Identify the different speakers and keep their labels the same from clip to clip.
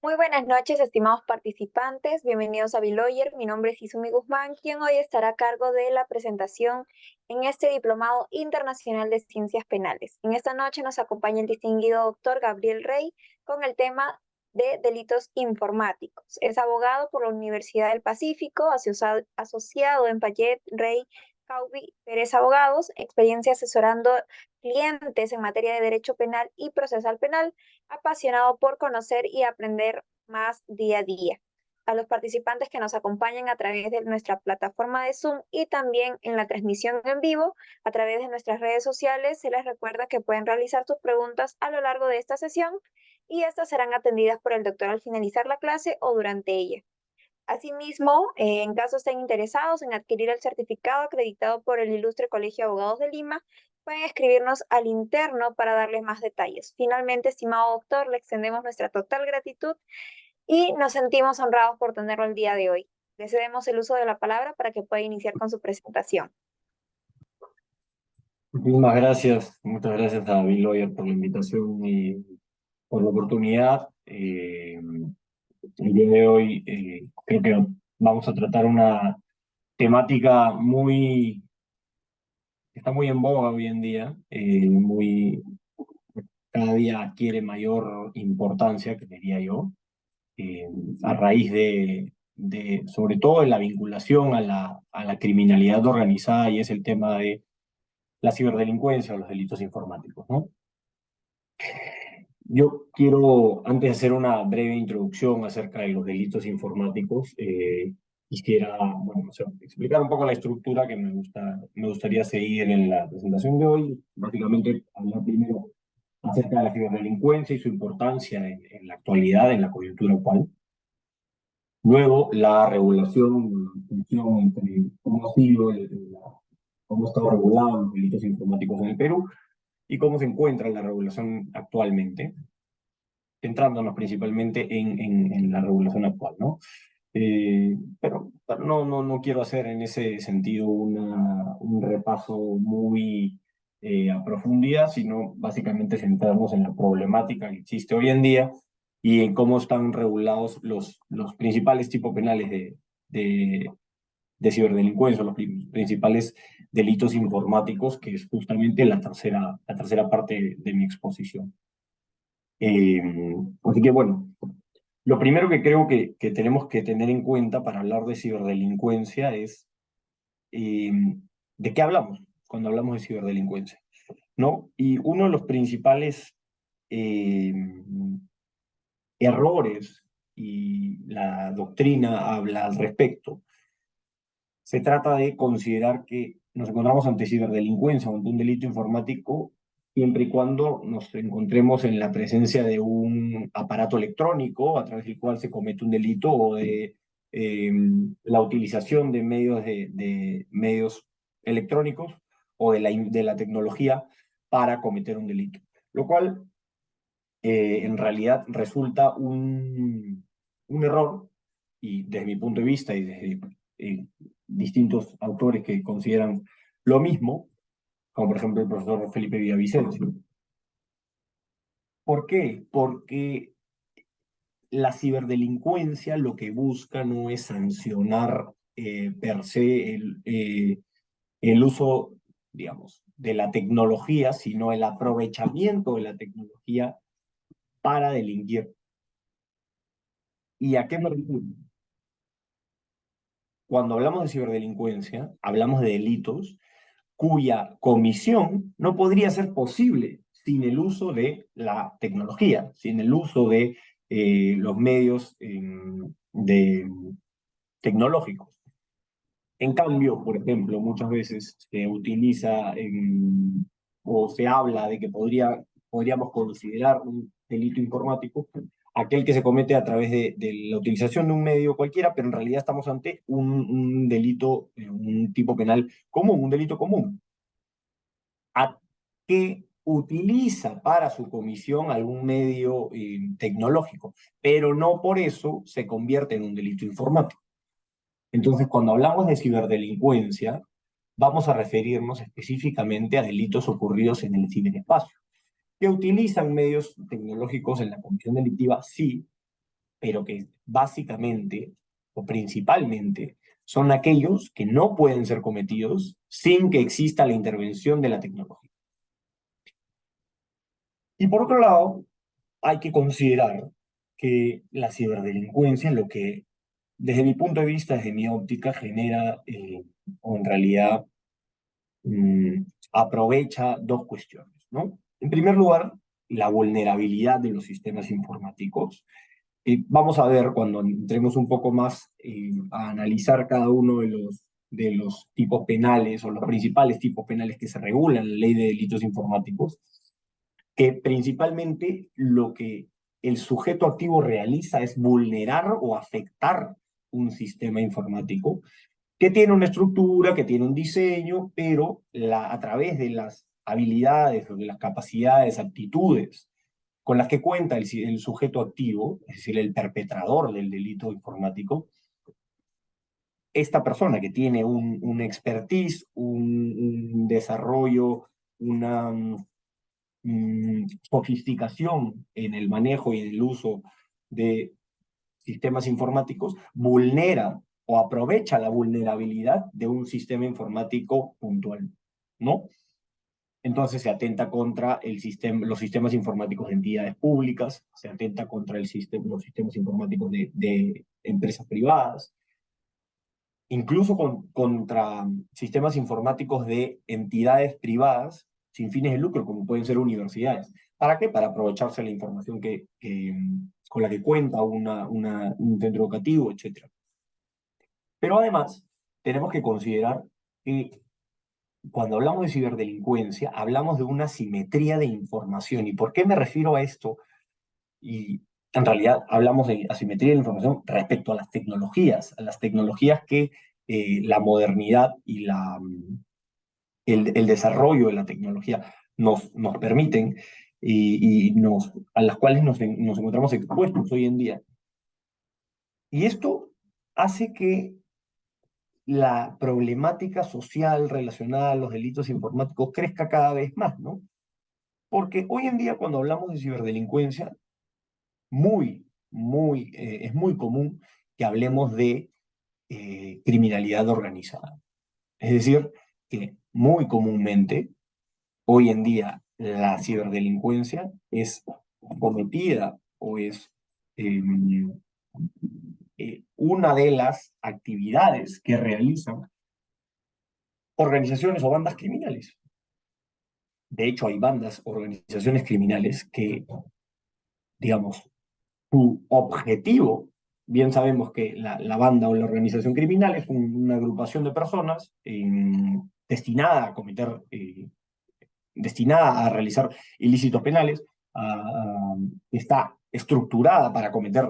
Speaker 1: Muy buenas noches, estimados participantes. Bienvenidos a Biloyer. Mi nombre es Izumi Guzmán, quien hoy estará a cargo de la presentación en este Diplomado Internacional de Ciencias Penales. En esta noche nos acompaña el distinguido doctor Gabriel Rey con el tema de delitos informáticos. Es abogado por la Universidad del Pacífico, asociado en Payet, Rey, Caubi, Pérez Abogados, experiencia asesorando clientes en materia de derecho penal y procesal penal, apasionado por conocer y aprender más día a día. A los participantes que nos acompañan a través de nuestra plataforma de Zoom y también en la transmisión en vivo a través de nuestras redes sociales, se les recuerda que pueden realizar sus preguntas a lo largo de esta sesión y estas serán atendidas por el doctor al finalizar la clase o durante ella. Asimismo, en caso estén interesados en adquirir el certificado acreditado por el Ilustre Colegio de Abogados de Lima, pueden escribirnos al interno para darles más detalles. Finalmente, estimado doctor, le extendemos nuestra total gratitud y nos sentimos honrados por tenerlo el día de hoy. Le cedemos el uso de la palabra para que pueda iniciar con su presentación.
Speaker 2: Muchísimas gracias, muchas gracias a Bill Lawyer por la invitación y por la oportunidad. El día de hoy creo que vamos a tratar una temática que está muy en boga hoy en día, cada día adquiere mayor importancia, que diría yo, eh, a raíz sobre todo de la vinculación a la criminalidad organizada, y es el tema de la ciberdelincuencia o los delitos informáticos, ¿no? Yo quiero, antes de hacer una breve introducción acerca de los delitos informáticos, quisiera, bueno, o sea, explicar un poco la estructura que me gustaría seguir en la presentación de hoy. Básicamente, hablar primero acerca de la ciberdelincuencia y su importancia en la actualidad, en la coyuntura actual. Luego, la regulación, la distinción entre cómo ha sido, cómo está regulado los delitos informáticos en el Perú y cómo se encuentra la regulación actualmente, centrándonos principalmente en la regulación actual, ¿no? Pero no quiero hacer en ese sentido un repaso muy a profundidad, sino básicamente centrarnos en la problemática que existe hoy en día y en cómo están regulados los principales tipos penales de, de ciberdelincuencia, los principales delitos informáticos, que es justamente la tercera parte de mi exposición. Eh, Así que bueno, lo primero que creo que tenemos que tener en cuenta para hablar de ciberdelincuencia es eh, de qué hablamos cuando hablamos de ciberdelincuencia, ¿no? Y uno de los principales eh, errores, y la doctrina habla al respecto, se trata de considerar que nos encontramos ante ciberdelincuencia o ante un delito informático siempre y cuando nos encontremos en la presencia de un aparato electrónico a través del cual se comete un delito, o de eh, la utilización de de medios electrónicos o de la tecnología para cometer un delito. Lo cual en realidad resulta un error, y desde mi punto de vista y desde distintos autores que consideran lo mismo, como por ejemplo el profesor Felipe Villavicencio. ¿Por qué? Porque la ciberdelincuencia lo que busca no es sancionar per se el uso, digamos, de la tecnología, sino el aprovechamiento de la tecnología para delinquir. ¿Y a qué me refiero? Cuando hablamos de ciberdelincuencia, hablamos de delitos cuya comisión no podría ser posible sin el uso de la tecnología, sin el uso de los medios tecnológicos. En cambio, por ejemplo, muchas veces se utiliza o se habla de que podríamos considerar un delito informático aquel que se comete a través de la utilización de un medio cualquiera, pero en realidad estamos ante un delito, un tipo penal común, un delito común, que utiliza para su comisión algún medio tecnológico, pero no por eso se convierte en un delito informático. Entonces, cuando hablamos de ciberdelincuencia, vamos a referirnos específicamente a delitos ocurridos en el ciberespacio, que utilizan medios tecnológicos en la comisión delictiva, sí, pero que básicamente o principalmente son aquellos que no pueden ser cometidos sin que exista la intervención de la tecnología. Y por otro lado, hay que considerar que la ciberdelincuencia, lo que desde mi punto de vista, desde mi óptica, genera o en realidad mm, aprovecha dos cuestiones, ¿no? En primer lugar, la vulnerabilidad de los sistemas informáticos. Vamos a ver cuando entremos un poco más a analizar cada uno de los tipos penales o los principales tipos penales que se regulan en la ley de delitos informáticos, que principalmente lo que el sujeto activo realiza es vulnerar o afectar un sistema informático que tiene una estructura, que tiene un diseño, pero a través de las habilidades, de las capacidades, aptitudes con las que cuenta el sujeto activo, es decir, el perpetrador del delito informático, esta persona que tiene un expertise, un desarrollo, una sofisticación en el manejo y en el uso de sistemas informáticos, vulnera o aprovecha la vulnerabilidad de un sistema informático puntual, ¿no? Entonces se atenta contra los sistemas informáticos de entidades públicas, se atenta contra los sistemas informáticos de empresas privadas, incluso contra sistemas informáticos de entidades privadas sin fines de lucro, como pueden ser universidades. ¿Para qué? Para aprovecharse la información con la que cuenta un centro educativo, etc. Pero además, tenemos que considerar que cuando hablamos de ciberdelincuencia, hablamos de una simetría de información. ¿Y por qué me refiero a esto? Y en realidad hablamos de asimetría de la información respecto a las tecnologías que la modernidad y el desarrollo de la tecnología nos permiten a las cuales nos encontramos expuestos hoy en día. Y esto hace que la problemática social relacionada a los delitos informáticos crezca cada vez más, ¿no? Porque hoy en día cuando hablamos de ciberdelincuencia, es muy común que hablemos de criminalidad organizada. Es decir, que muy comúnmente, hoy en día, la ciberdelincuencia es cometida o es eh, una de las actividades que realizan organizaciones o bandas criminales. De hecho, hay bandas, organizaciones criminales que, digamos, su objetivo, bien sabemos que la banda o la organización criminal es una agrupación de personas destinada a cometer, destinada a realizar ilícitos penales, está estructurada para cometer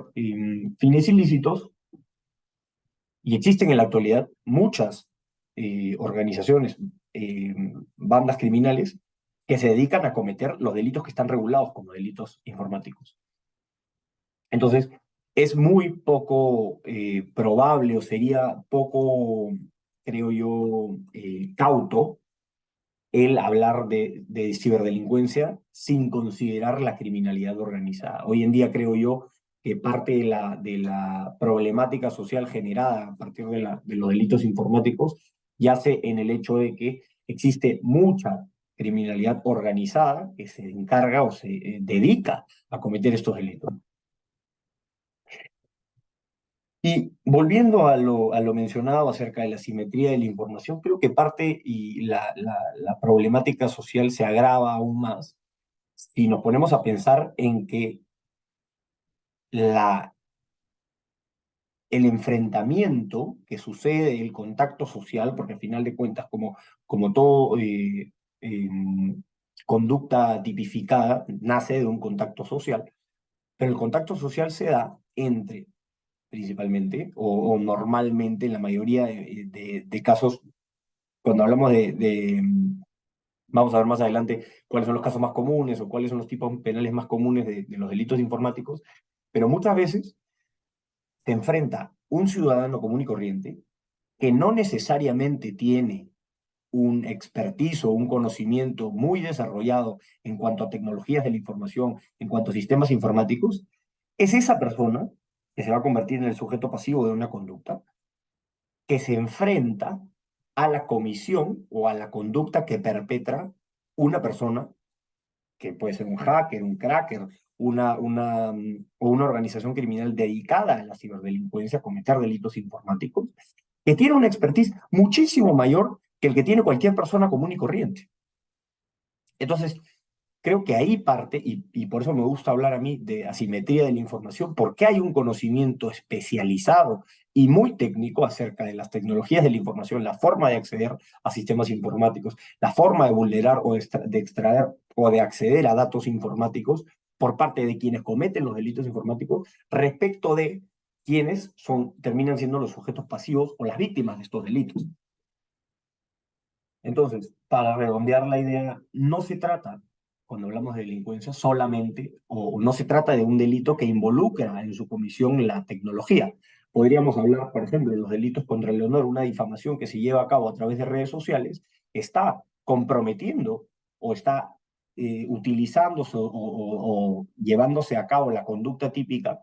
Speaker 2: fines ilícitos y existen en la actualidad muchas organizaciones, eh, bandas criminales que se dedican a cometer los delitos que están regulados como delitos informáticos. Entonces, es muy poco probable o sería poco, creo yo, cauto el hablar de ciberdelincuencia sin considerar la criminalidad organizada. Hoy en día creo yo que parte de la problemática social generada a partir de los delitos informáticos yace en el hecho de que existe mucha criminalidad organizada que se encarga o se dedica a cometer estos delitos. Y volviendo a lo mencionado acerca de la simetría de la información, creo que parte y la problemática social se agrava aún más si nos ponemos a pensar en que la, el enfrentamiento que sucede, el contacto social, porque al final de cuentas, como todo conducta tipificada, nace de un contacto social, pero el contacto social se da entre principalmente, o normalmente en la mayoría de casos, cuando hablamos vamos a ver más adelante cuáles son los casos más comunes o cuáles son los tipos penales más comunes de los delitos informáticos, pero muchas veces se enfrenta un ciudadano común y corriente que no necesariamente tiene un expertise o un conocimiento muy desarrollado en cuanto a tecnologías de la información, en cuanto a sistemas informáticos, es esa persona que se va a convertir en el sujeto pasivo de una conducta, que se enfrenta a la comisión o a la conducta que perpetra una persona, que puede ser un hacker, un cracker, o una organización criminal dedicada a la ciberdelincuencia, a cometer delitos informáticos, que tiene una expertise muchísimo mayor que el que tiene cualquier persona común y corriente. Entonces, creo que ahí parte, y por eso me gusta hablar a mí de asimetría de la información, porque hay un conocimiento especializado y muy técnico acerca de las tecnologías de la información, la forma de acceder a sistemas informáticos, la forma de vulnerar o de extraer o de acceder a datos informáticos por parte de quienes cometen los delitos informáticos respecto de quienes terminan siendo los sujetos pasivos o las víctimas de estos delitos. Entonces, para redondear la idea, no se trata, cuando hablamos de delincuencia, solamente, o no se trata de un delito que involucra en su comisión la tecnología. Podríamos hablar, por ejemplo, de los delitos contra el honor, una difamación que se lleva a cabo a través de redes sociales, está comprometiendo o está utilizándose o llevándose a cabo la conducta típica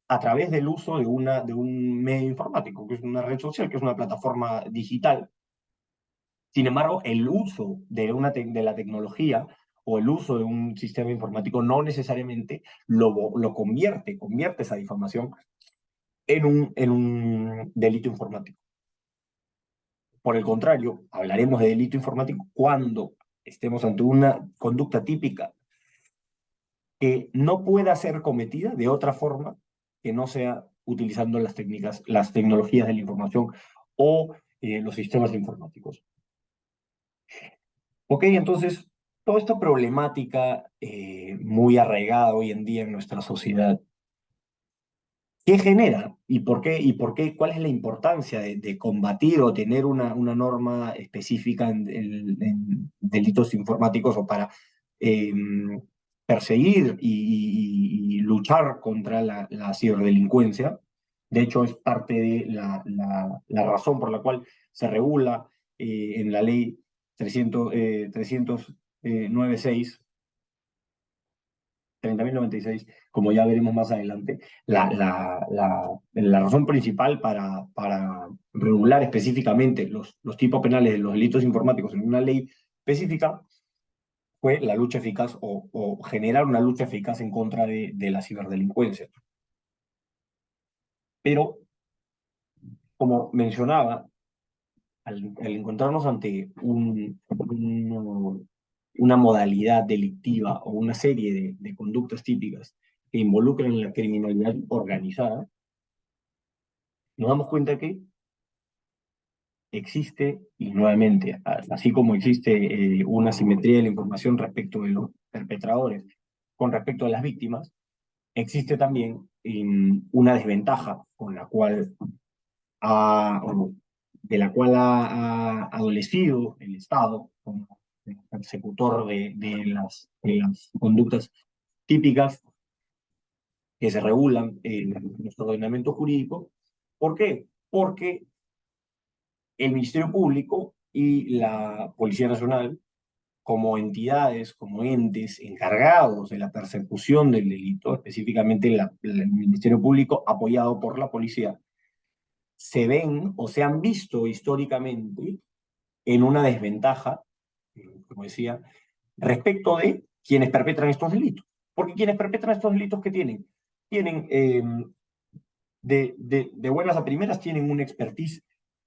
Speaker 2: a través del uso de un medio informático, que es una red social, que es una plataforma digital. Sin embargo, el uso de la tecnología o el uso de un sistema informático no necesariamente lo convierte esa difamación en un delito informático. Por el contrario, hablaremos de delito informático cuando estemos ante una conducta típica que no pueda ser cometida de otra forma que no sea utilizando las tecnologías de la información o los sistemas informáticos. Ok, entonces, toda esta problemática muy arraigada hoy en día en nuestra sociedad, ¿qué genera? ¿Cuál es la importancia de combatir o tener una norma específica en delitos informáticos o para eh, perseguir y luchar contra la ciberdelincuencia? De hecho, es parte de la razón por la cual se regula en la ley 396 30.096, como ya veremos más adelante, la razón principal para regular específicamente los tipos penales de los delitos informáticos en una ley específica fue la lucha eficaz o generar una lucha eficaz en contra de la ciberdelincuencia. Pero, como mencionaba, al encontrarnos ante una modalidad delictiva o una serie de conductas típicas que involucran la criminalidad organizada, nos damos cuenta que existe, y nuevamente, así como existe una simetría de la información respecto de los perpetradores con respecto a las víctimas, existe también una desventaja con la cual de la cual ha adolecido el Estado como persecutor de las conductas típicas que se regulan en nuestro ordenamiento jurídico. ¿Por qué? Porque el Ministerio Público y la Policía Nacional, como entidades, como entes encargados de la persecución del delito, específicamente el Ministerio Público apoyado por la policía, se ven o se han visto históricamente en una desventaja, como decía, respecto de quienes perpetran estos delitos. Porque quienes perpetran estos delitos, ¿qué tienen? Tienen, de buenas a primeras, tienen un expertise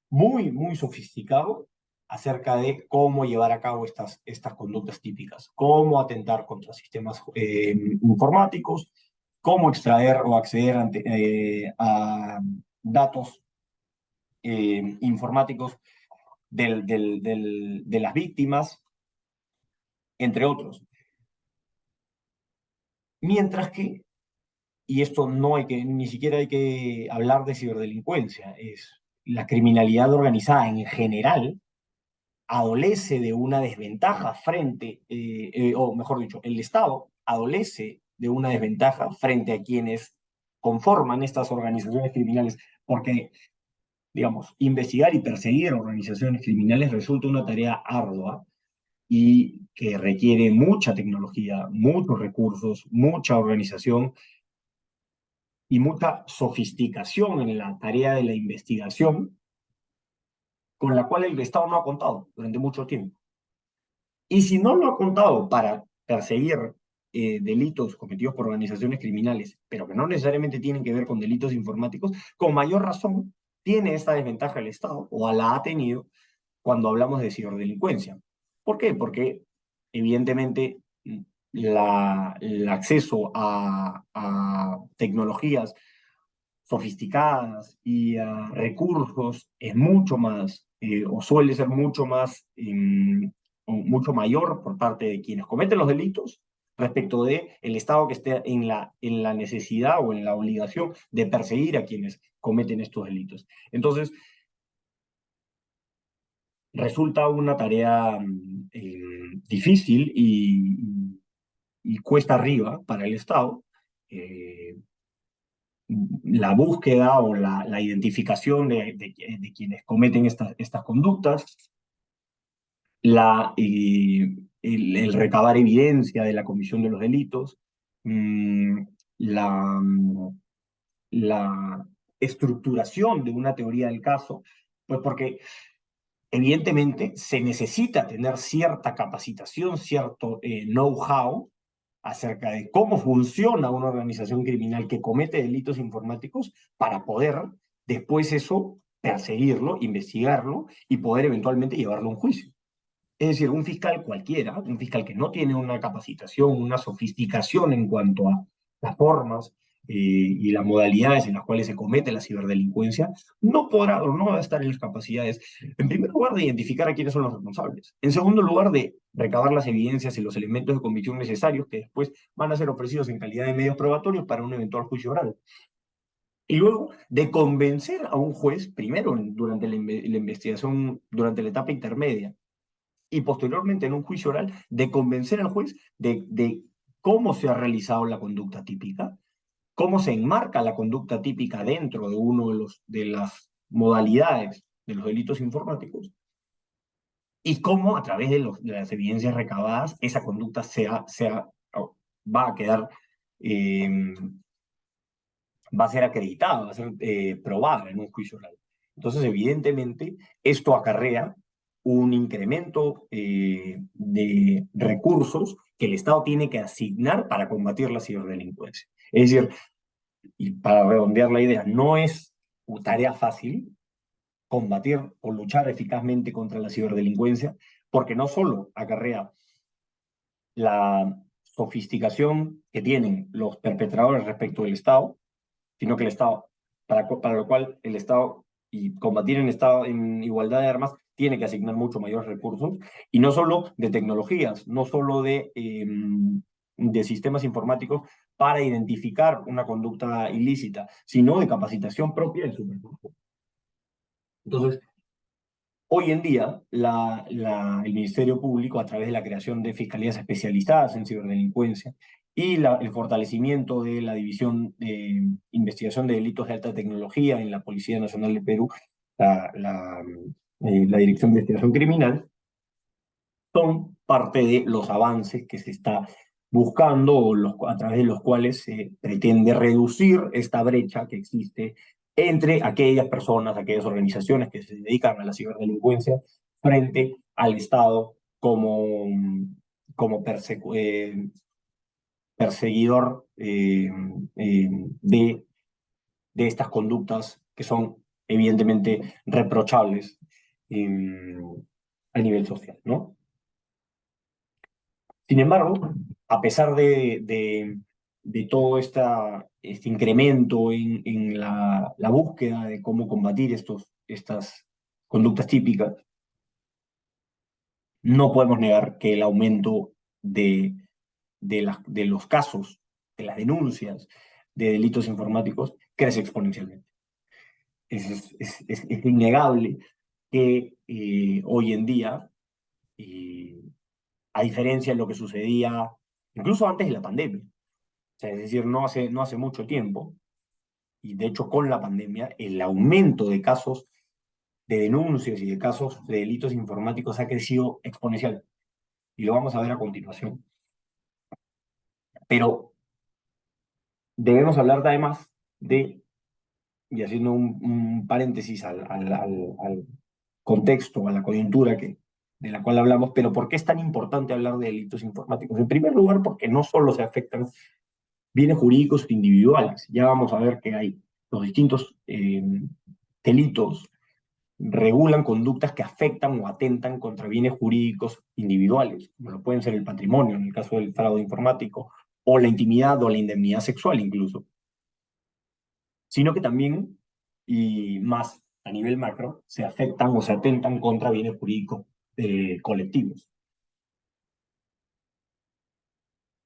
Speaker 2: muy, muy sofisticado acerca de cómo llevar a cabo estas conductas típicas, cómo atentar contra sistemas informáticos, cómo extraer o acceder a datos informáticos de las víctimas, entre otros. Mientras que, y esto no hay que, ni siquiera hay que hablar de ciberdelincuencia, es la criminalidad organizada en general adolece de una desventaja o mejor dicho, el Estado adolece de una desventaja frente a quienes conforman estas organizaciones criminales, porque, digamos, investigar y perseguir organizaciones criminales resulta una tarea ardua y que requiere mucha tecnología, muchos recursos, mucha organización y mucha sofisticación en la tarea de la investigación, con la cual el Estado no ha contado durante mucho tiempo. Y si no lo ha contado para perseguir delitos cometidos por organizaciones criminales, pero que no necesariamente tienen que ver con delitos informáticos, con mayor razón tiene esta desventaja el Estado, o la ha tenido, cuando hablamos de ciberdelincuencia. ¿Por qué? Porque evidentemente el acceso a tecnologías sofisticadas y a recursos es mucho más, o suele ser mucho más, o mucho mayor por parte de quienes cometen los delitos respecto de el Estado que esté en la necesidad o en la obligación de perseguir a quienes cometen estos delitos. Entonces, resulta una tarea difícil y cuesta arriba para el Estado, eh, la búsqueda o la identificación de quienes cometen estas conductas, el recabar evidencia de la comisión de los delitos, mm, la, la estructuración de una teoría del caso, pues porque evidentemente se necesita tener cierta capacitación, cierto know-how acerca de cómo funciona una organización criminal que comete delitos informáticos para poder después eso perseguirlo, investigarlo y poder eventualmente llevarlo a un juicio. Es decir, un fiscal cualquiera, un fiscal que no tiene una capacitación, una sofisticación en cuanto a las formas y las modalidades en las cuales se comete la ciberdelincuencia, no podrá o no va a estar en las capacidades, en primer lugar, de identificar a quiénes son los responsables. En segundo lugar, de recabar las evidencias y los elementos de convicción necesarios que después van a ser ofrecidos en calidad de medios probatorios para un eventual juicio oral. Y luego de convencer a un juez, primero durante la investigación, durante la etapa intermedia, y posteriormente en un juicio oral, de convencer al juez de cómo se ha realizado la conducta típica, cómo se enmarca la conducta típica dentro de uno de las modalidades de los delitos informáticos, y cómo a través de las evidencias recabadas esa conducta va a quedar, eh, va a ser acreditada, va a ser probada en un juicio oral. Entonces, evidentemente, esto acarrea un incremento de recursos que el Estado tiene que asignar para combatir la ciberdelincuencia. Es decir, y para redondear la idea, no es tarea fácil combatir o luchar eficazmente contra la ciberdelincuencia, porque no solo acarrea la sofisticación que tienen los perpetradores respecto del Estado, sino que el Estado, para lo cual el Estado y combatir en Estado en igualdad de armas tiene que asignar mucho mayores recursos, y no solo de tecnologías, no solo de sistemas informáticos para identificar una conducta ilícita, sino de capacitación propia en su recursos. Entonces, hoy en día, el Ministerio Público, a través de la creación de fiscalías especializadas en ciberdelincuencia y el fortalecimiento de la División de Investigación de Delitos de Alta Tecnología en la Policía Nacional de Perú, la Dirección de Investigación Criminal, son parte de los avances que se está buscando o a través de los cuales se pretende reducir esta brecha que existe entre aquellas personas, aquellas organizaciones que se dedican a la ciberdelincuencia frente al Estado como perseguidor de estas conductas que son evidentemente reprochables a nivel social, ¿no? Sin embargo, a pesar de todo este incremento en la búsqueda de cómo combatir estas conductas típicas, no podemos negar que el aumento de los casos, de las denuncias de delitos informáticos, crece exponencialmente. Es innegable que hoy en día, a diferencia de lo que sucedía incluso antes de la pandemia, o sea, es decir, no hace mucho tiempo, y de hecho con la pandemia, el aumento de casos de denuncias y de casos de delitos informáticos ha crecido exponencial. Y lo vamos a ver a continuación. Pero debemos hablar además de, y haciendo un paréntesis al contexto, a la coyuntura de la cual hablamos, pero ¿por qué es tan importante hablar de delitos informáticos? En primer lugar, porque no solo se afectan bienes jurídicos individuales, ya vamos a ver que hay los distintos delitos regulan conductas que afectan o atentan contra bienes jurídicos individuales, como lo pueden ser el patrimonio, en el caso del fraude informático, o la intimidad o la indemnidad sexual incluso, sino que también, y más a nivel macro, se afectan o se atentan contra bienes jurídicos colectivos.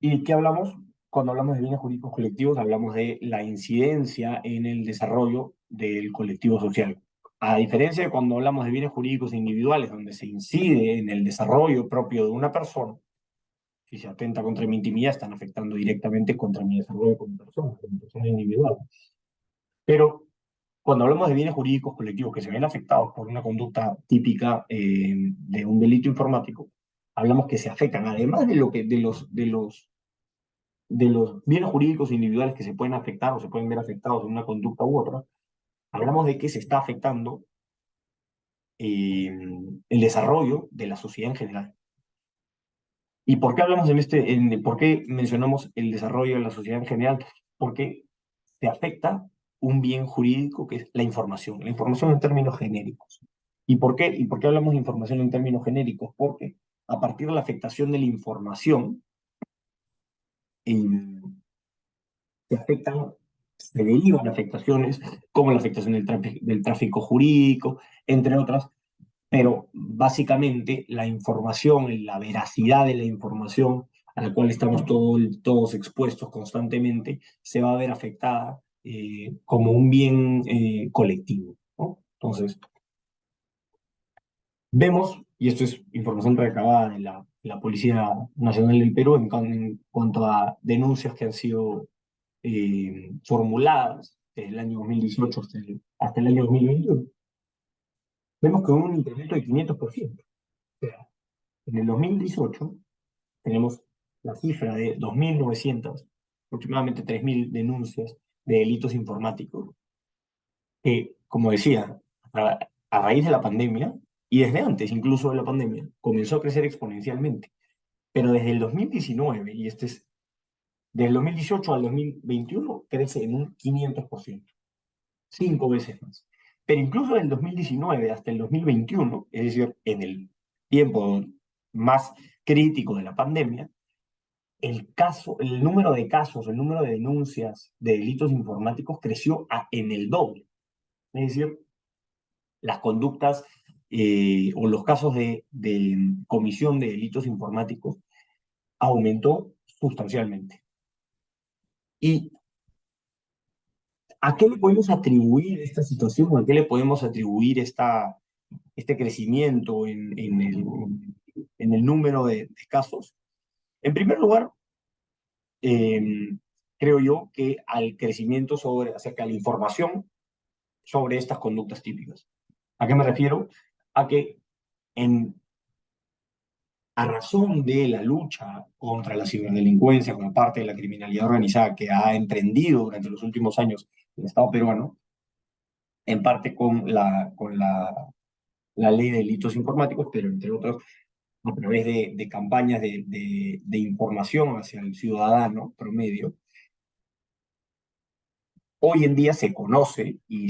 Speaker 2: ¿Y qué hablamos? Cuando hablamos de bienes jurídicos colectivos, hablamos de la incidencia en el desarrollo del colectivo social. A diferencia de cuando hablamos de bienes jurídicos individuales, donde se incide en el desarrollo propio de una persona, si se atenta contra mi intimidad, están afectando directamente contra mi desarrollo como persona individual. Pero cuando hablamos de bienes jurídicos colectivos que se ven afectados por una conducta típica de un delito informático, hablamos que se afectan, además de, lo que, de los bienes jurídicos individuales que se pueden afectar o se pueden ver afectados en una conducta u otra, hablamos de que se está afectando el desarrollo de la sociedad en general. ¿Y por qué hablamos por qué mencionamos el desarrollo de la sociedad en general? Porque se afecta un bien jurídico que es la información en términos genéricos. ¿Y por qué hablamos de información en términos genéricos? Porque a partir de la afectación de la información, se afectan, se derivan afectaciones como la afectación del tráfico jurídico, entre otras, pero básicamente la información, la veracidad de la información a la cual estamos todos expuestos constantemente, se va a ver afectada como un bien colectivo, ¿no? Entonces, vemos, y esto es información recabada de la Policía Nacional del Perú en cuanto a denuncias que han sido formuladas desde el año 2018 hasta el año 2021, vemos que hubo un incremento de 500%. O sea, en el 2018 tenemos la cifra de 2.900, aproximadamente 3.000 denuncias de delitos informáticos, que, como decía, a raíz de la pandemia, y desde antes incluso de la pandemia, comenzó a crecer exponencialmente. Pero desde el 2019, y este es, desde el 2018 al 2021, crece en un 500%, 5 veces más. Pero incluso del 2019 hasta el 2021, es decir, en el tiempo más crítico de la pandemia, el número de casos, el número de denuncias de delitos informáticos creció en el doble. Es decir, las conductas o los casos de comisión de delitos informáticos aumentó sustancialmente. ¿Y a qué le podemos atribuir esta situación? ¿A qué le podemos atribuir este crecimiento en el número de casos? En primer lugar, eh, creo yo que al crecimiento acerca de la información sobre estas conductas típicas. ¿A qué me refiero? A que en, a razón de la lucha contra la ciberdelincuencia como parte de la criminalidad organizada que ha emprendido durante los últimos años el Estado peruano, en parte con la ley de delitos informáticos, pero entre otros a través de campañas de información hacia el ciudadano promedio, hoy en día se conoce y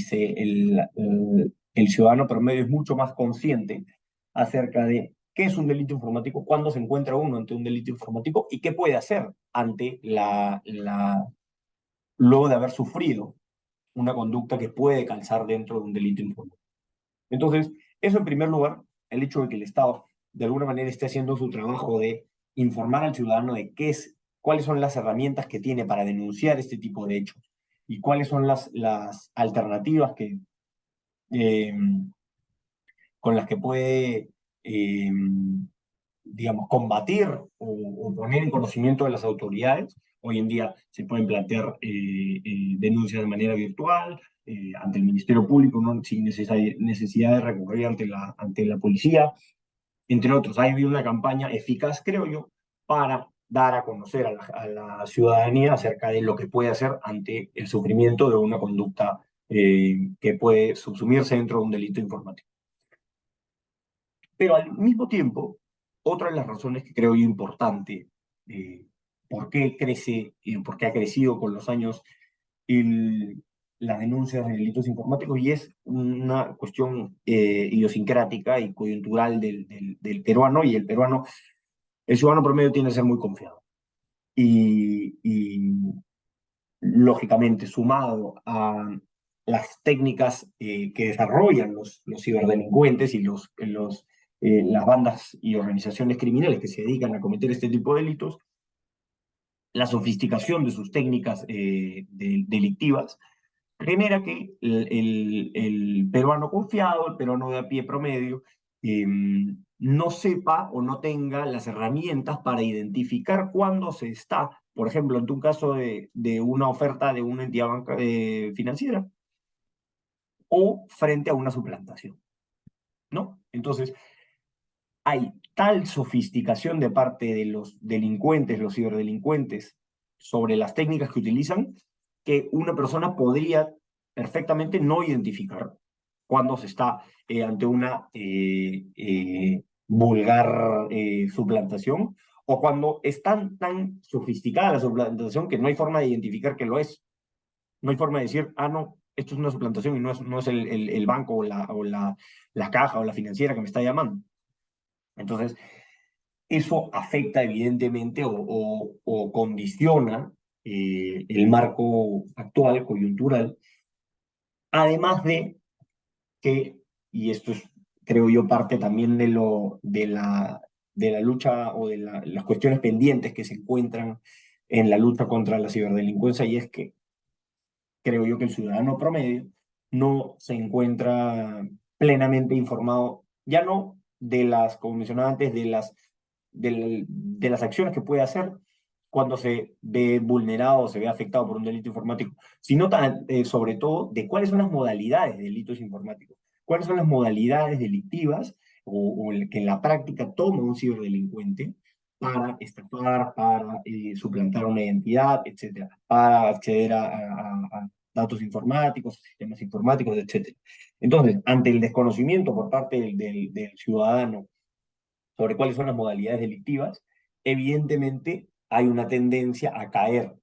Speaker 2: el ciudadano promedio es mucho más consciente acerca de qué es un delito informático, cuándo se encuentra uno ante un delito informático y qué puede hacer ante luego de haber sufrido una conducta que puede calzar dentro de un delito informático. Entonces, eso en primer lugar, el hecho de que el Estado de alguna manera esté haciendo su trabajo de informar al ciudadano de cuáles son las herramientas que tiene para denunciar este tipo de hechos y cuáles son las alternativas eh, con las que puede, eh, digamos, combatir o poner en conocimiento de las autoridades. Hoy en día se pueden plantear denuncias de manera virtual, ante el Ministerio Público, ¿no? Sin necesidad de recurrir ante la policía, entre otros. Ha habido una campaña eficaz, creo yo, para dar a conocer a la ciudadanía acerca de lo que puede hacer ante el sufrimiento de una conducta que puede subsumirse dentro de un delito informático. Pero al mismo tiempo, otra de las razones que creo yo importante, eh, por qué crece, por qué ha crecido con los años el, las denuncias de delitos informáticos, y es una cuestión idiosincrática y coyuntural del peruano, y el ciudadano promedio tiende a ser muy confiado. Y lógicamente, sumado a las técnicas que desarrollan los ciberdelincuentes y las bandas y organizaciones criminales que se dedican a cometer este tipo de delitos, la sofisticación de sus técnicas delictivas genera que el peruano confiado, el peruano de a pie promedio, eh, no sepa o no tenga las herramientas para identificar cuándo se está, por ejemplo, en un caso de una oferta de una entidad financiera o frente a una suplantación, ¿no? Entonces, hay tal sofisticación de parte de los delincuentes, los ciberdelincuentes, sobre las técnicas que utilizan, que una persona podría perfectamente no identificar cuando se está ante una vulgar suplantación, o cuando es tan sofisticada la suplantación que no hay forma de identificar que lo es. No hay forma de decir, ah, no, esto es una suplantación y no es el banco la caja o la financiera que me está llamando. Entonces, eso afecta evidentemente o condiciona el marco actual, coyuntural, además de que, y esto es, creo yo, parte también de la lucha o de las cuestiones pendientes que se encuentran en la lucha contra la ciberdelincuencia, y es que creo yo que el ciudadano promedio no se encuentra plenamente informado, ya no de las, como mencionaba antes, de las acciones que puede hacer cuando se ve vulnerado o se ve afectado por un delito informático, sino sobre todo de cuáles son las modalidades de delitos informáticos, cuáles son las modalidades delictivas o el que en la práctica toma un ciberdelincuente para estafar, para suplantar una identidad, etcétera, para acceder a datos informáticos, sistemas informáticos, etcétera. Entonces, ante el desconocimiento por parte del ciudadano sobre cuáles son las modalidades delictivas, evidentemente hay una tendencia a caer,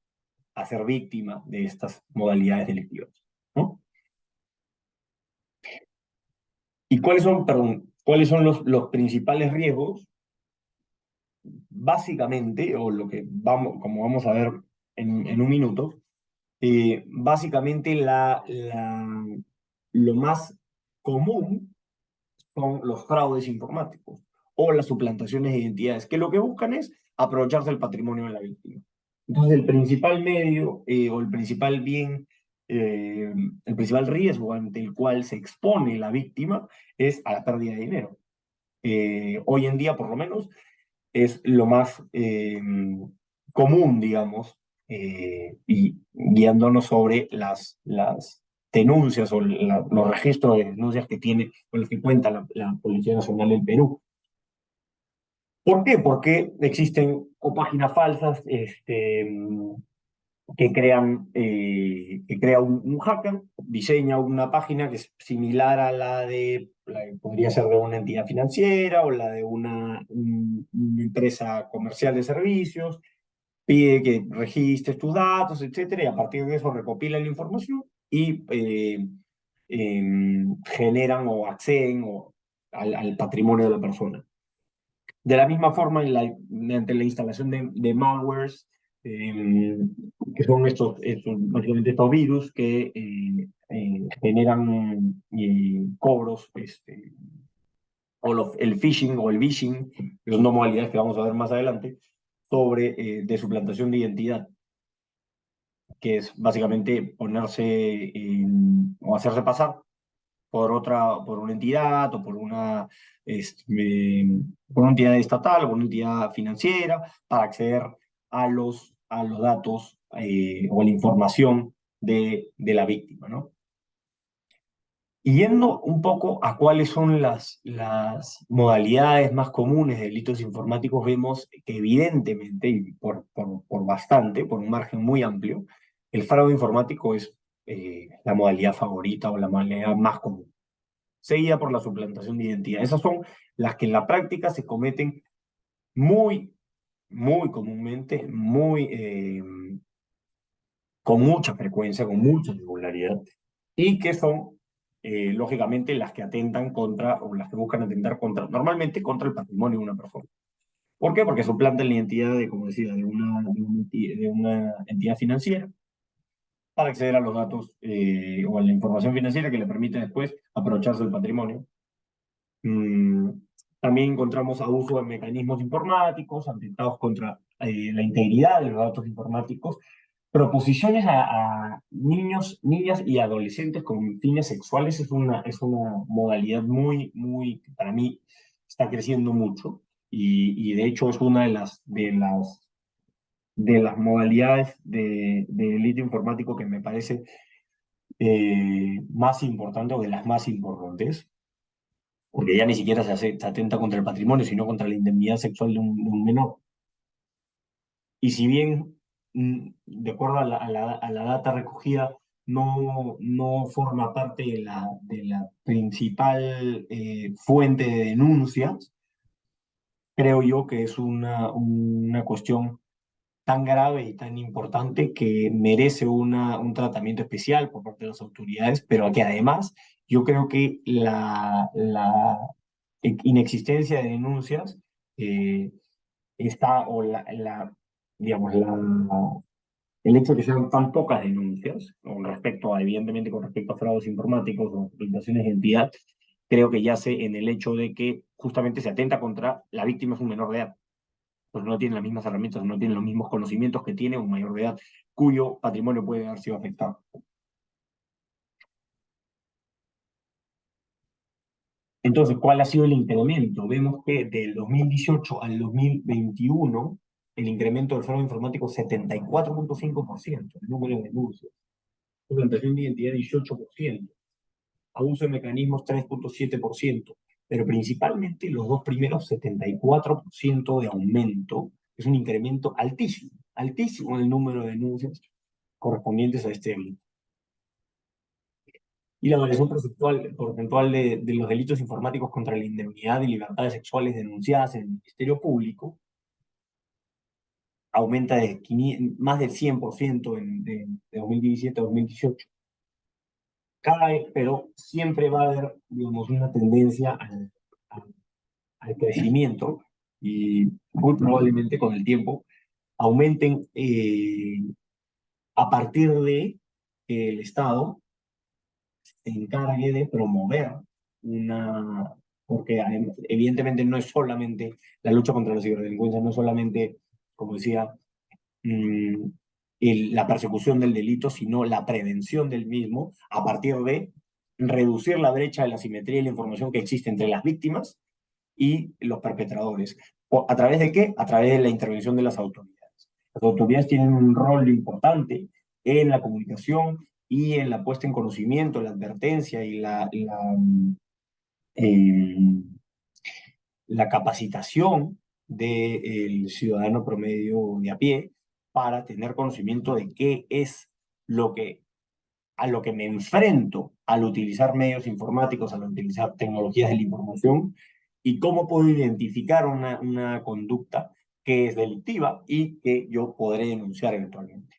Speaker 2: a ser víctima de estas modalidades delictivas, ¿no? ¿Y cuáles son los principales riesgos? Básicamente, o lo que vamos, como vamos a ver en un minuto, básicamente lo más común son los fraudes informáticos o las suplantaciones de identidades, que lo que buscan es aprovecharse del patrimonio de la víctima. Entonces, el principal medio o el principal bien, eh, el principal riesgo ante el cual se expone la víctima es a la pérdida de dinero. Hoy en día, por lo menos, es lo más común, digamos, y guiándonos sobre las denuncias o los registros de denuncias que tiene, con los que cuenta la Policía Nacional del Perú. ¿Por qué? Porque existen o páginas falsas que crea un hacker, diseña una página que es similar a la que podría ser de una entidad financiera o la de una empresa comercial de servicios, pide que registres tus datos, etcétera, y a partir de eso recopilan la información y generan o acceden al patrimonio de la persona. De la misma forma, mediante la instalación de malwares, eh, que son básicamente estos virus que generan cobros, el phishing o el vishing, que son dos modalidades que vamos a ver más adelante, de suplantación de identidad, que es básicamente ponerse o hacerse pasar por una entidad o por una entidad estatal o por una entidad financiera para acceder a los datos o a la información de la víctima, ¿no? Y yendo un poco a cuáles son las modalidades más comunes de delitos informáticos, vemos que evidentemente, y por bastante, por un margen muy amplio, el fraude informático es la modalidad favorita o la modalidad más común, seguida por la suplantación de identidad. Esas son las que en la práctica se cometen muy, muy comúnmente, con mucha frecuencia, con mucha regularidad, y que son, lógicamente, las que atentan contra, o las que buscan atentar contra, normalmente contra el patrimonio de una persona. ¿Por qué? Porque suplantan la identidad de, como decía, de una entidad financiera para acceder a los datos o a la información financiera que le permite después aprovecharse del patrimonio. Mm, También encontramos abuso de mecanismos informáticos, atentados contra la integridad de los datos informáticos, proposiciones a niños, niñas y adolescentes con fines sexuales es una modalidad muy, para mí, está creciendo mucho y de hecho es una de las modalidades de delito informático que me parece más importante o de las más importantes, porque ya ni siquiera se atenta contra el patrimonio, sino contra la indemnidad sexual de un menor. Y si bien, de acuerdo a la data recogida, no forma parte de la principal fuente de denuncias, creo yo que es una cuestión tan grave y tan importante que merece un tratamiento especial por parte de las autoridades, pero que además yo creo que la inexistencia de denuncias eh, está, o digamos, el hecho de que sean tan pocas denuncias, con respecto a, evidentemente, con respecto a fraudes informáticos o presentaciones de identidad, creo que yace en el hecho de que justamente se atenta contra la víctima es un menor de edad, pues no tiene las mismas herramientas, no tiene los mismos conocimientos que tiene un mayor de edad, cuyo patrimonio puede haber sido afectado. Entonces, ¿cuál ha sido el incremento? Vemos que del 2018 al 2021, el incremento del fraude informático 74,5%, el número de denuncias, suplantación de identidad 18%, abuso de mecanismos 3,7%, pero principalmente los dos primeros 74% de aumento, es un incremento altísimo, altísimo en el número de denuncias correspondientes a este delito. Y la variación porcentual de los delitos informáticos contra la indemnidad y libertades sexuales denunciadas en el Ministerio Público aumenta de más del 100% de 2017 a 2018. Cada vez, pero siempre va a haber, digamos, una tendencia al crecimiento y muy probablemente con el tiempo aumenten a partir de que el Estado se encargue de promover una, porque evidentemente no es solamente la lucha contra la ciberdelincuencia, no es solamente, como decía, mm, la persecución del delito, sino la prevención del mismo a partir de reducir la brecha de la simetría y la información que existe entre las víctimas y los perpetradores. ¿A través de qué? A través de la intervención de las autoridades. Las autoridades tienen un rol importante en la comunicación y en la puesta en conocimiento, la advertencia y eh, la capacitación del ciudadano promedio de a pie para tener conocimiento de qué es lo que, a lo que me enfrento al utilizar medios informáticos, al utilizar tecnologías de la información y cómo puedo identificar una conducta que es delictiva y que yo podré denunciar eventualmente.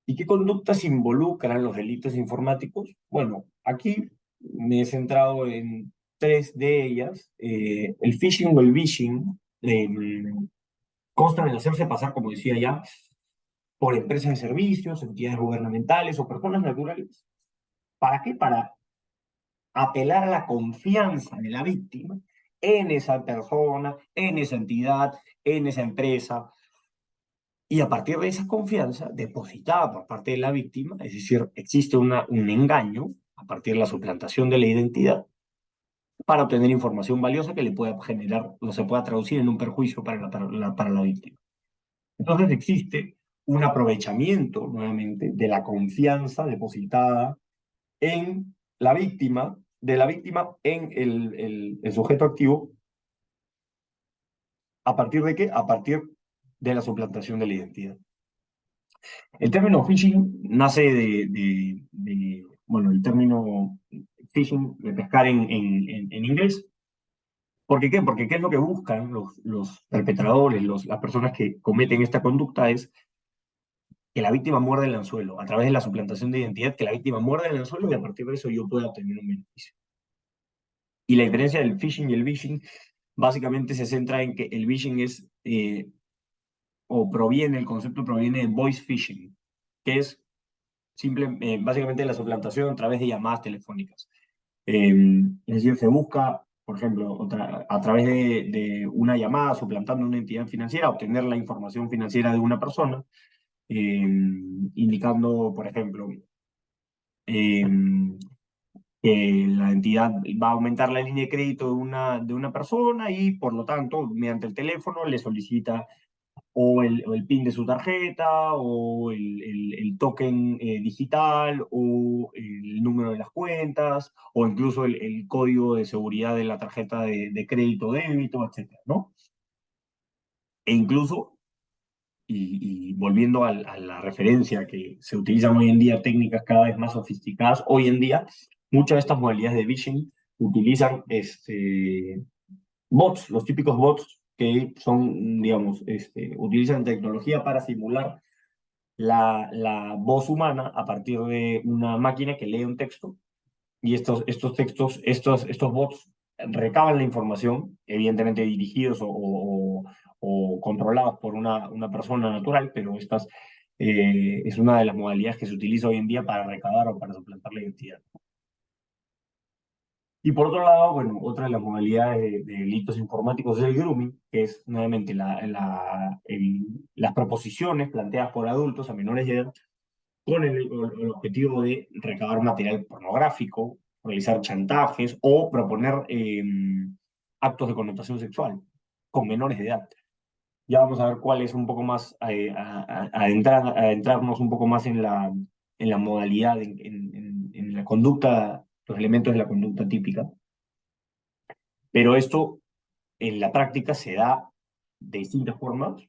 Speaker 2: ¿Y qué conductas involucran los delitos informáticos? Bueno, aquí me he centrado en tres de ellas. El phishing o el vishing constan en hacerse pasar, como decía ya, por empresas de servicios, entidades gubernamentales o personas naturales. ¿Para qué? Para apelar a la confianza de la víctima en esa persona, en esa entidad, en esa empresa, y a partir de esa confianza depositada por parte de la víctima, es decir, existe un engaño a partir de la suplantación de la identidad para obtener información valiosa que le pueda generar o se pueda traducir en un perjuicio para la víctima. Entonces existe un aprovechamiento nuevamente de la confianza depositada en la víctima, de la víctima en el sujeto activo. ¿A partir de qué? A partir de la suplantación de la identidad. El término phishing nace bueno, el término phishing, de pescar en inglés. ¿Por qué? Porque ¿qué es lo que buscan los perpetradores, las personas que cometen esta conducta? Es que la víctima muerde el anzuelo, a través de la suplantación de identidad, que la víctima muerde el anzuelo y a partir de eso yo pueda obtener un beneficio. Y la diferencia del phishing y el vishing básicamente se centra en que el vishing es, el concepto proviene de voice phishing, que es básicamente la suplantación a través de llamadas telefónicas. Es decir, se busca, por ejemplo, a través de una llamada suplantando una entidad financiera, obtener la información financiera de una persona, indicando, por ejemplo, eh, que la entidad va a aumentar la línea de crédito de una persona y, por lo tanto, mediante el teléfono le solicita o el PIN de su tarjeta, o el token digital, o el número de las cuentas, o incluso el código de seguridad de la tarjeta de crédito o débito, etcétera, ¿no? E incluso, y volviendo a la referencia que se utilizan hoy en día, técnicas cada vez más sofisticadas, hoy en día muchas de estas modalidades de phishing utilizan bots, los típicos bots que son, digamos, utilizan tecnología para simular la voz humana a partir de una máquina que lee un texto, y estos textos, estos bots recaban la información, evidentemente dirigidos o controlados por una persona natural, pero es una de las modalidades que se utiliza hoy en día para recabar o para suplantar la identidad. Y por otro lado, bueno, otra de las modalidades de delitos informáticos es el grooming, que es nuevamente las proposiciones planteadas por adultos a menores de edad con el objetivo de recabar material pornográfico, realizar chantajes o proponer actos de connotación sexual con menores de edad. Ya vamos a ver cuál es un poco más, adentrarnos un poco más en la modalidad, en la conducta, los elementos de la conducta típica. Pero esto en la práctica se da de distintas formas,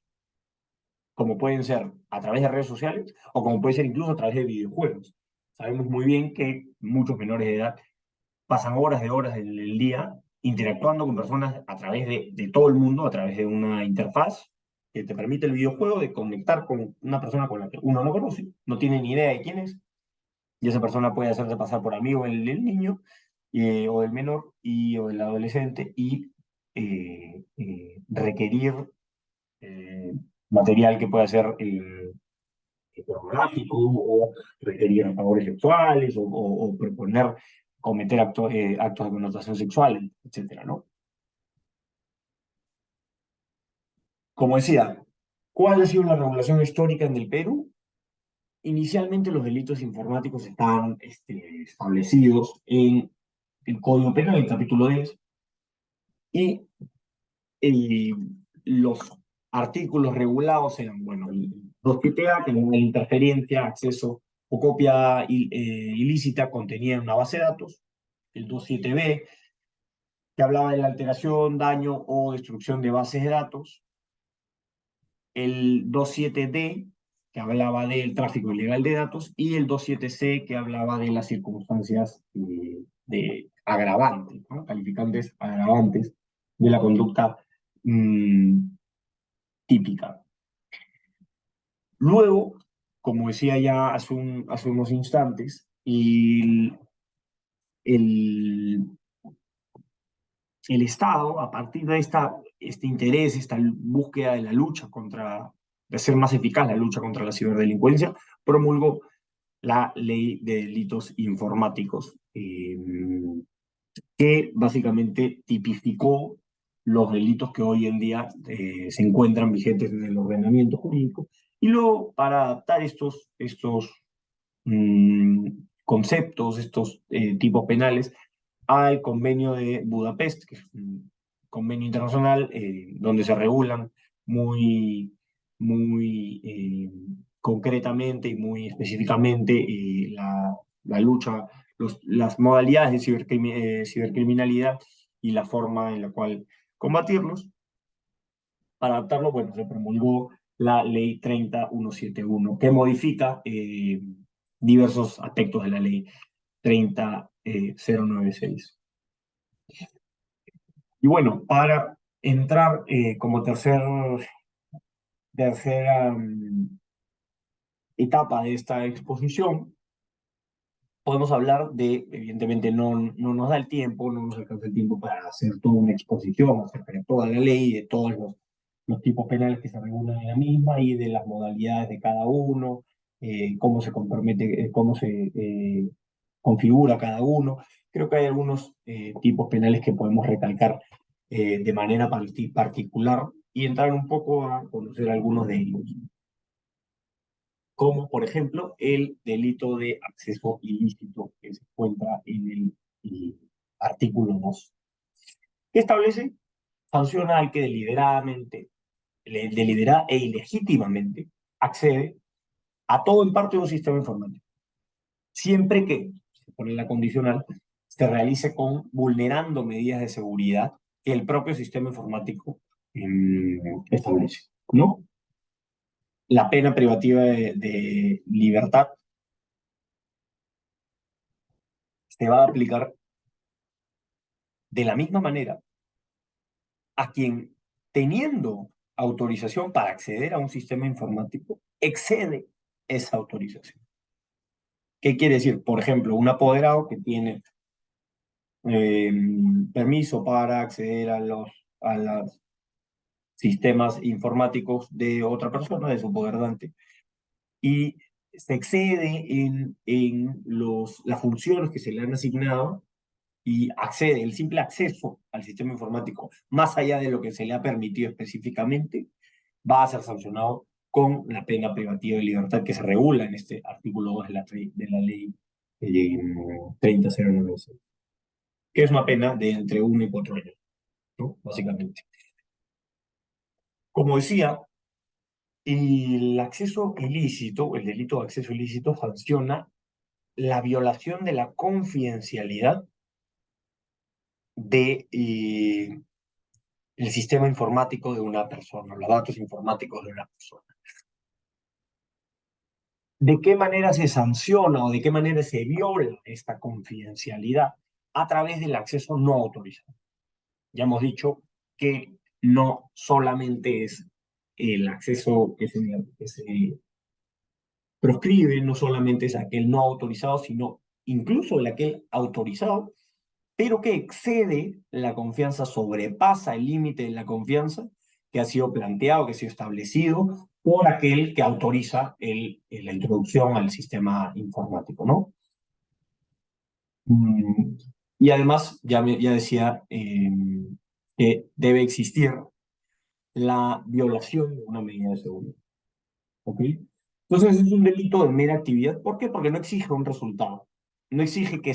Speaker 2: como pueden ser a través de redes sociales o como puede ser incluso a través de videojuegos. Sabemos muy bien que muchos menores de edad pasan horas de horas del día interactuando con personas a través de todo el mundo, a través de una interfaz que te permite el videojuego de conectar con una persona con la que uno no conoce, no tiene ni idea de quién es, y esa persona puede hacerse pasar por amigo del niño, o del menor o del adolescente, y requerir eh, material que pueda ser pornográfico, o requerir favores sexuales, o proponer cometer actos de connotación sexual, etcétera, ¿no? Como decía, ¿cuál ha sido la regulación histórica en el Perú? Inicialmente los delitos informáticos estaban establecidos en el Código Penal, el capítulo 10, y eh, los artículos regulados eran, bueno, el 2.7a, que era una interferencia, acceso o copia ilícita contenida en una base de datos; el 2.7b, que hablaba de la alteración, daño o destrucción de bases de datos; el 2.7d, que hablaba del tráfico ilegal de datos; y el 2.7c, que hablaba de las circunstancias de agravantes, ¿no? Calificantes agravantes de la conducta mm, típica. Luego, como decía ya hace unos instantes, el, el Estado, a partir de este interés, esta búsqueda de la lucha de hacer más eficaz la lucha contra la ciberdelincuencia, promulgó la Ley de Delitos Informáticos, que básicamente tipificó los delitos que hoy en día se encuentran vigentes en el ordenamiento jurídico. Y luego, para adaptar estos mm, conceptos, estos tipos penales, al Convenio de Budapest, que es un convenio internacional donde se regulan muy, muy concretamente y muy específicamente la lucha las modalidades de cibercriminalidad y la forma en la cual combatirlos. Para adaptarlo, bueno, se promulgó la Ley 30171, que modifica diversos aspectos de la Ley 30096. Y bueno, para entrar como tercera etapa de esta exposición, podemos hablar de, evidentemente no nos da el tiempo, no nos alcanza el tiempo para hacer toda una exposición acerca de toda la ley, de todos los tipos penales que se regulan en la misma y de las modalidades de cada uno, cómo se compromete, cómo se configura cada uno. Creo que hay algunos tipos penales que podemos recalcar de manera particular y entrar un poco a conocer algunos de ellos, como por ejemplo el delito de acceso ilícito que se encuentra en el artículo 2, que establece sanciona al que deliberadamente, deliberada e ilegítimamente accede a todo en parte de un sistema informático, siempre que, se pone la condicional, se realice con vulnerando medidas de seguridad que el propio sistema informático establece, ¿no? La pena privativa de libertad se va a aplicar de la misma manera a quien, teniendo autorización para acceder a un sistema informático, excede esa autorización. ¿Qué quiere decir? Por ejemplo, un apoderado que tiene eh, permiso para acceder a los sistemas informáticos de otra persona, de su poderdante, y se excede en las funciones que se le han asignado y accede, el simple acceso al sistema informático, más allá de lo que se le ha permitido específicamente, va a ser sancionado con la pena privativa de libertad que se regula en este artículo 2 de la ley 30096, que es una pena de entre 1 y 4 años, ¿no? Básicamente. Como decía, el acceso ilícito, el delito de acceso ilícito, sanciona la violación de la confidencialidad de el sistema informático de una persona, los datos informáticos de una persona. ¿De qué manera se sanciona o de qué manera se viola esta confidencialidad? A través del acceso no autorizado. Ya hemos dicho que no solamente es el acceso que se proscribe, no solamente es aquel no autorizado, sino incluso el aquel autorizado, pero que excede la confianza, sobrepasa el límite de la confianza que ha sido planteado, que ha sido establecido por aquel que autoriza la introducción al sistema informático, ¿no? Mm, Y además, ya decía que debe existir la violación de una medida de seguridad, ¿ok? Entonces es un delito de mera actividad. ¿Por qué? Porque no exige un resultado. No exige que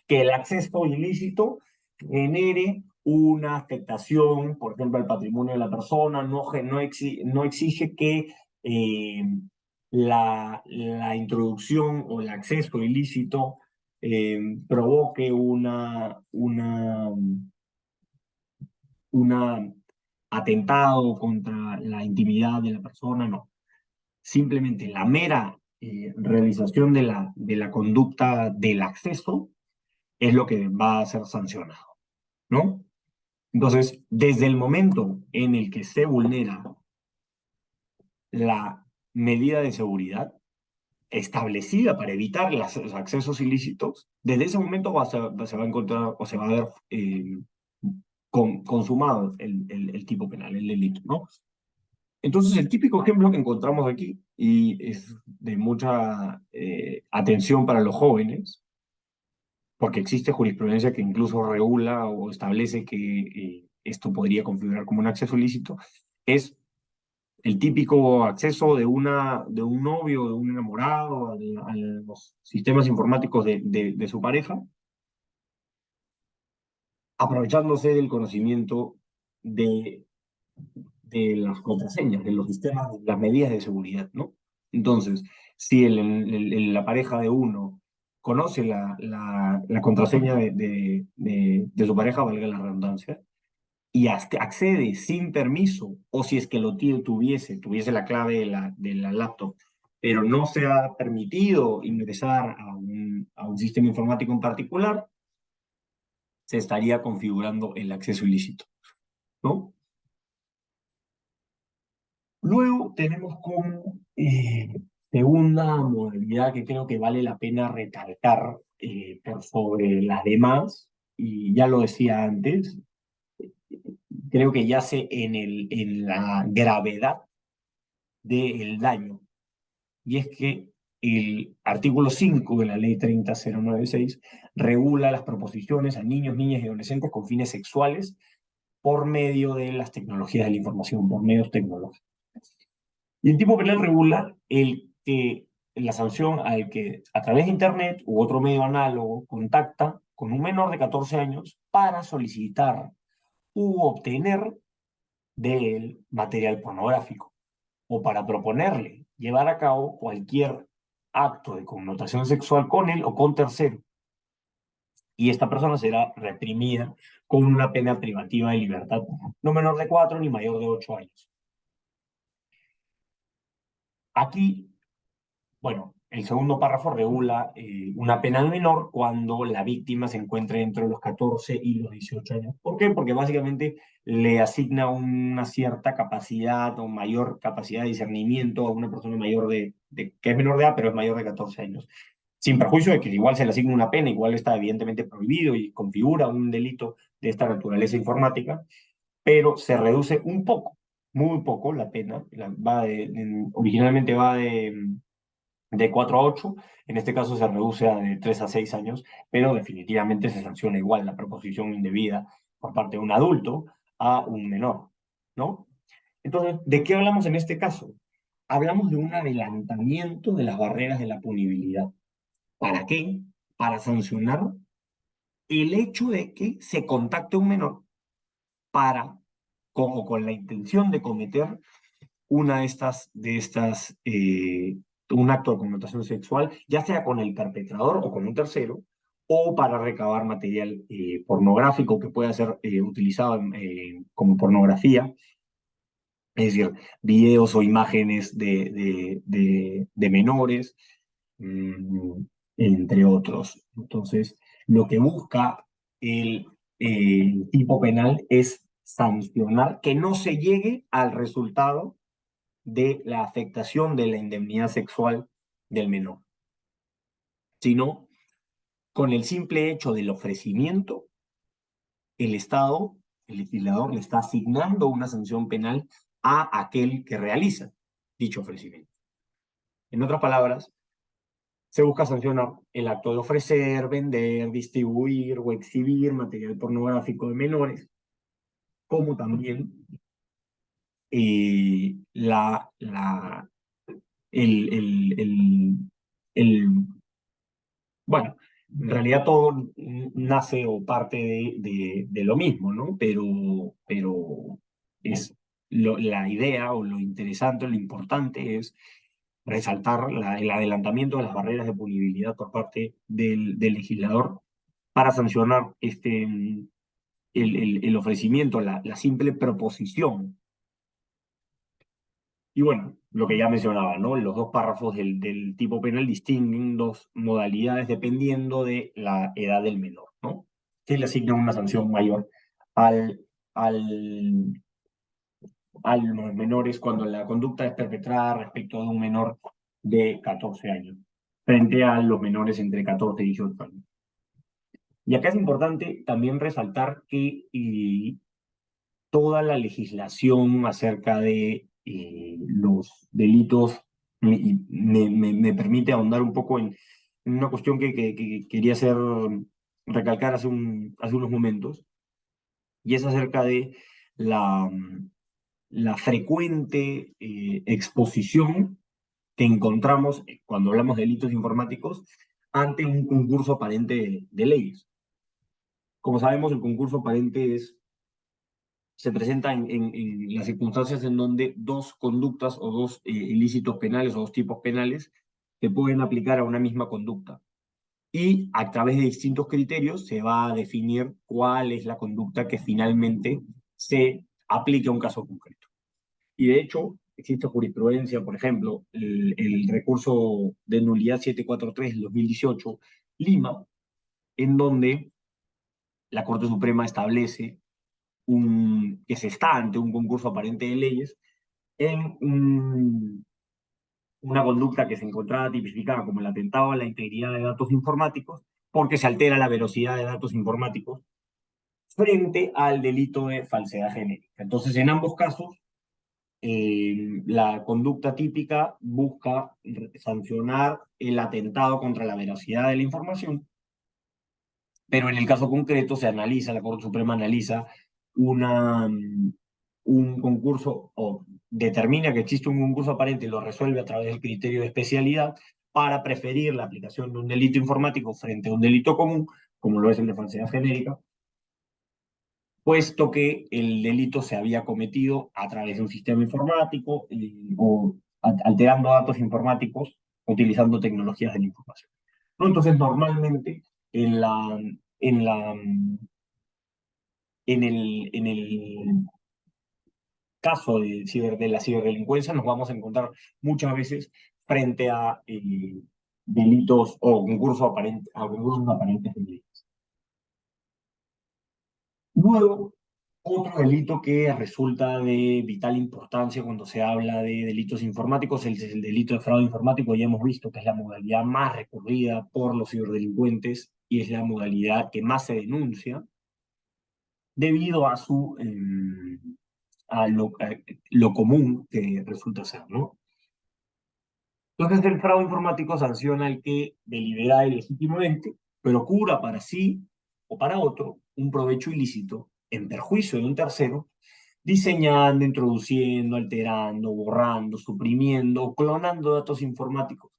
Speaker 2: el acceso ilícito genere una afectación, por ejemplo, al patrimonio de la persona, no exige que eh, la introducción o el acceso ilícito provoque una atentado contra la intimidad de la persona, no. Simplemente la mera realización de la conducta del acceso es lo que va a ser sancionado, ¿no? Entonces, desde el momento en el que se vulnera la medida de seguridad establecida para evitar los accesos ilícitos, desde ese momento se va a encontrar o se va a ver consumado el tipo penal, el delito, ¿no? Entonces, el típico ejemplo que encontramos aquí, y es de mucha atención para los jóvenes, porque existe jurisprudencia que incluso regula o establece que esto podría configurar como un acceso ilícito, es el típico acceso de un novio, de un enamorado, a los sistemas informáticos de su pareja, aprovechándose del conocimiento de de las contraseñas, de los sistemas, las medidas de seguridad, ¿no? Entonces, si la pareja de uno conoce la contraseña de su pareja, valga la redundancia, y accede sin permiso, o si es que lo tuviese la clave de la laptop, pero no se ha permitido ingresar a un sistema informático en particular, se estaría configurando el acceso ilícito, ¿no? Luego tenemos como segunda modalidad que creo que vale la pena recalcar por sobre las demás, y ya lo decía antes, creo que yace en la gravedad del daño. Y es que el artículo 5 de la ley 30096 regula las proposiciones a niños, niñas y adolescentes con fines sexuales por medio de las tecnologías de la información, por medios tecnológicos. Y el tipo penal regula la sanción al que a través de Internet u otro medio análogo contacta con un menor de 14 años para solicitar u obtener de él material pornográfico, o para proponerle llevar a cabo cualquier acto de connotación sexual con él o con tercero. Y esta persona será reprimida con una pena privativa de libertad no menor de 4 ni mayor de 8 años. Aquí, bueno, el segundo párrafo regula una pena menor cuando la víctima se encuentre entre los 14 y los 18 años. ¿Por qué? Porque básicamente le asigna una cierta capacidad o mayor capacidad de discernimiento a una persona mayor que es menor de edad, pero es mayor de 14 años. Sin perjuicio de que igual se le asigna una pena, igual está evidentemente prohibido y configura un delito de esta naturaleza informática, pero se reduce un poco, muy poco la pena. Originalmente va de 4 a 8, en este caso se reduce a de 3 a 6 años, pero definitivamente se sanciona igual la proposición indebida por parte de un adulto a un menor, ¿no? Entonces, ¿de qué hablamos en este caso? Hablamos de un adelantamiento de las barreras de la punibilidad. ¿Para qué? Para sancionar el hecho de que se contacte a un menor para, con la intención de cometer una un acto de connotación sexual, ya sea con el perpetrador o con un tercero, o para recabar material pornográfico que pueda ser utilizado como pornografía, es decir, videos o imágenes de menores, mm, entre otros. Entonces, lo que busca el tipo penal es sancionar que no se llegue al resultado de la afectación de la indemnidad sexual del menor, sino con el simple hecho del ofrecimiento, el Estado, el legislador, le está asignando una sanción penal a aquel que realiza dicho ofrecimiento. En otras palabras, se busca sancionar el acto de ofrecer, vender, distribuir o exhibir material pornográfico de menores, como también el, el, el, el bueno, en realidad todo nace o parte de lo mismo, ¿no? Pero es la idea o lo interesante, lo importante es resaltar el adelantamiento de las barreras de punibilidad por parte del legislador para sancionar el ofrecimiento, la simple proposición. Y bueno, lo que ya mencionaba, ¿no? Los dos párrafos del tipo penal distinguen dos modalidades dependiendo de la edad del menor, ¿no? Se le asigna una sanción mayor al, al, a los menores cuando la conducta es perpetrada respecto de un menor de 14 años, frente a los menores entre 14 y 18 años. Y acá es importante también resaltar que toda la legislación acerca de los delitos me permite ahondar un poco en una cuestión que quería recalcar hace unos momentos, y es acerca de la, la frecuente exposición que encontramos cuando hablamos de delitos informáticos ante un concurso aparente de leyes. Como sabemos, el concurso aparente se presenta en las circunstancias en donde dos conductas o dos ilícitos penales o dos tipos penales se pueden aplicar a una misma conducta. y a través de distintos criterios se va a definir cuál es la conducta que finalmente se aplique a un caso concreto. Y de hecho, existe jurisprudencia, por ejemplo, el recurso de nulidad 743 del 2018, Lima, en donde la Corte Suprema establece que se está ante un concurso aparente de leyes en una conducta que se encontraba tipificada como el atentado a la integridad de datos informáticos, porque se altera la velocidad de datos informáticos frente al delito de falsedad genérica. Entonces, en ambos casos, la conducta típica busca sancionar el atentado contra la veracidad de la información, pero en el caso concreto se analiza, la Corte Suprema analiza un concurso o determina que existe un concurso aparente y lo resuelve a través del criterio de especialidad para preferir la aplicación de un delito informático frente a un delito común, como lo es el de falsedad genérica, puesto que el delito se había cometido a través de un sistema informático o alterando datos informáticos utilizando tecnologías de la información. ¿No? Entonces, normalmente en la, en la, en el caso de la ciberdelincuencia nos vamos a encontrar muchas veces frente a delitos o a concursos aparentes de delitos. Luego, otro delito que resulta de vital importancia cuando se habla de delitos informáticos es el delito de fraude informático. Ya hemos visto que es la modalidad más recurrida por los ciberdelincuentes y es la modalidad que más se denuncia debido a lo común que resulta ser, ¿no? Entonces, el fraude informático sanciona al que delibera ilegítimamente procura para sí o para otro un provecho ilícito en perjuicio de un tercero, diseñando, introduciendo, alterando, borrando, suprimiendo o clonando datos informáticos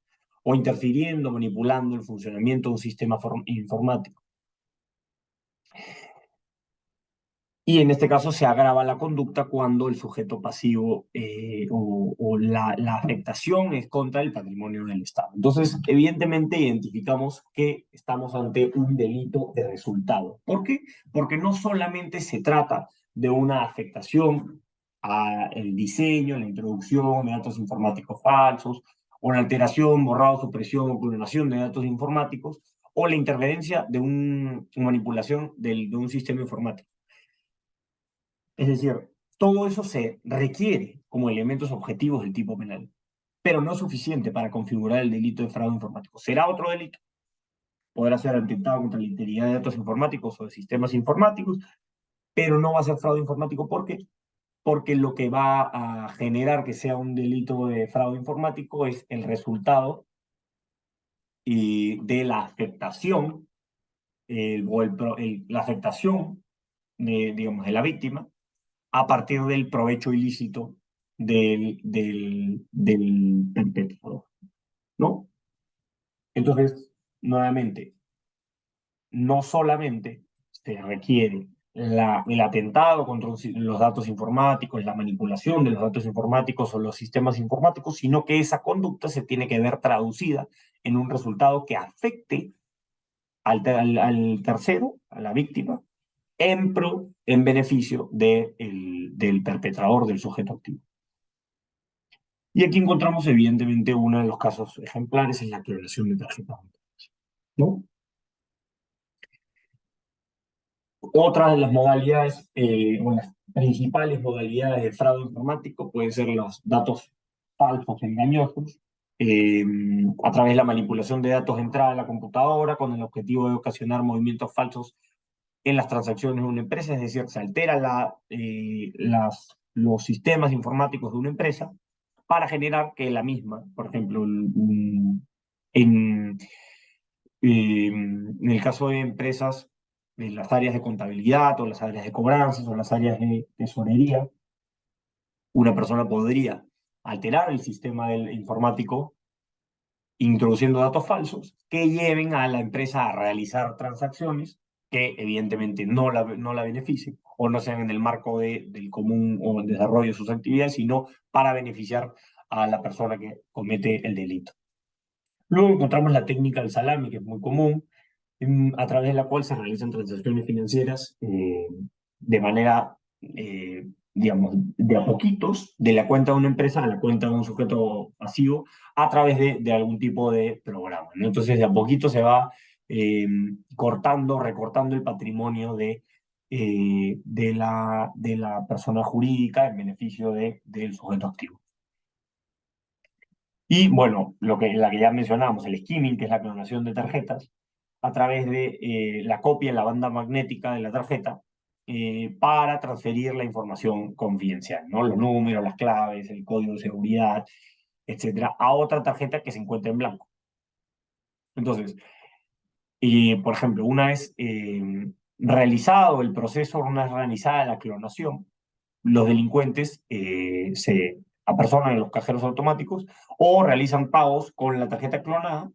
Speaker 2: o interfiriendo, manipulando el funcionamiento de un sistema informático. Y en este caso se agrava la conducta cuando el sujeto pasivo o la afectación es contra el patrimonio del Estado. Entonces, evidentemente identificamos que estamos ante un delito de resultado. ¿Por qué? Porque no solamente se trata de una afectación al diseño, la introducción de datos informáticos falsos, o la alteración, borrado, supresión o clonación de datos informáticos, o la interferencia de una manipulación de un sistema informático. Es decir, todo eso se requiere como elementos objetivos del tipo penal, pero no es suficiente para configurar el delito de fraude informático. Será otro delito. Podrá ser atentado contra la integridad de datos informáticos o de sistemas informáticos, pero no va a ser fraude informático. ¿Por qué? Porque lo que va a generar que sea un delito de fraude informático es el resultado de la afectación, la afectación digamos, de la víctima a partir del provecho ilícito del perpetrador, ¿no? Entonces, nuevamente, no solamente se requiere el atentado contra los datos informáticos, la manipulación de los datos informáticos o los sistemas informáticos, sino que esa conducta se tiene que ver traducida en un resultado que afecte al tercero, a la víctima, en beneficio del perpetrador, del sujeto activo. Y aquí encontramos, evidentemente, uno de los casos ejemplares es la clonación de tarjetas, ¿no? Otra de las modalidades, o las principales modalidades de fraude informático pueden ser los datos falsos, engañosos, a través de la manipulación de datos de entrada a la computadora con el objetivo de ocasionar movimientos falsos en las transacciones de una empresa, es decir, se altera los sistemas informáticos de una empresa para generar que la misma, por ejemplo, en, en el caso de empresas, en las áreas de contabilidad o las áreas de cobranzas o las áreas de tesorería, una persona podría alterar el sistema informático introduciendo datos falsos que lleven a la empresa a realizar transacciones que evidentemente no la beneficien o no sean en el marco del común o el desarrollo de sus actividades, sino para beneficiar a la persona que comete el delito. Luego encontramos la técnica del salami, que es muy común, a través de la cual se realizan transacciones financieras de manera, digamos, de a poquitos, de la cuenta de una empresa a la cuenta de un sujeto pasivo, a través de algún tipo de programa, ¿no? Entonces, de a poquito se va eh, cortando, recortando el patrimonio de la persona jurídica en beneficio del sujeto activo. Y bueno, la que ya mencionábamos, el skimming, que es la clonación de tarjetas, a través de la copia en la banda magnética de la tarjeta para transferir la información confidencial, ¿no? Los números, las claves, el código de seguridad, etcétera, a otra tarjeta que se encuentra en blanco. Entonces, por ejemplo, una vez realizado el proceso, una vez realizada la clonación, los delincuentes se apersonan en los cajeros automáticos o realizan pagos con la tarjeta clonada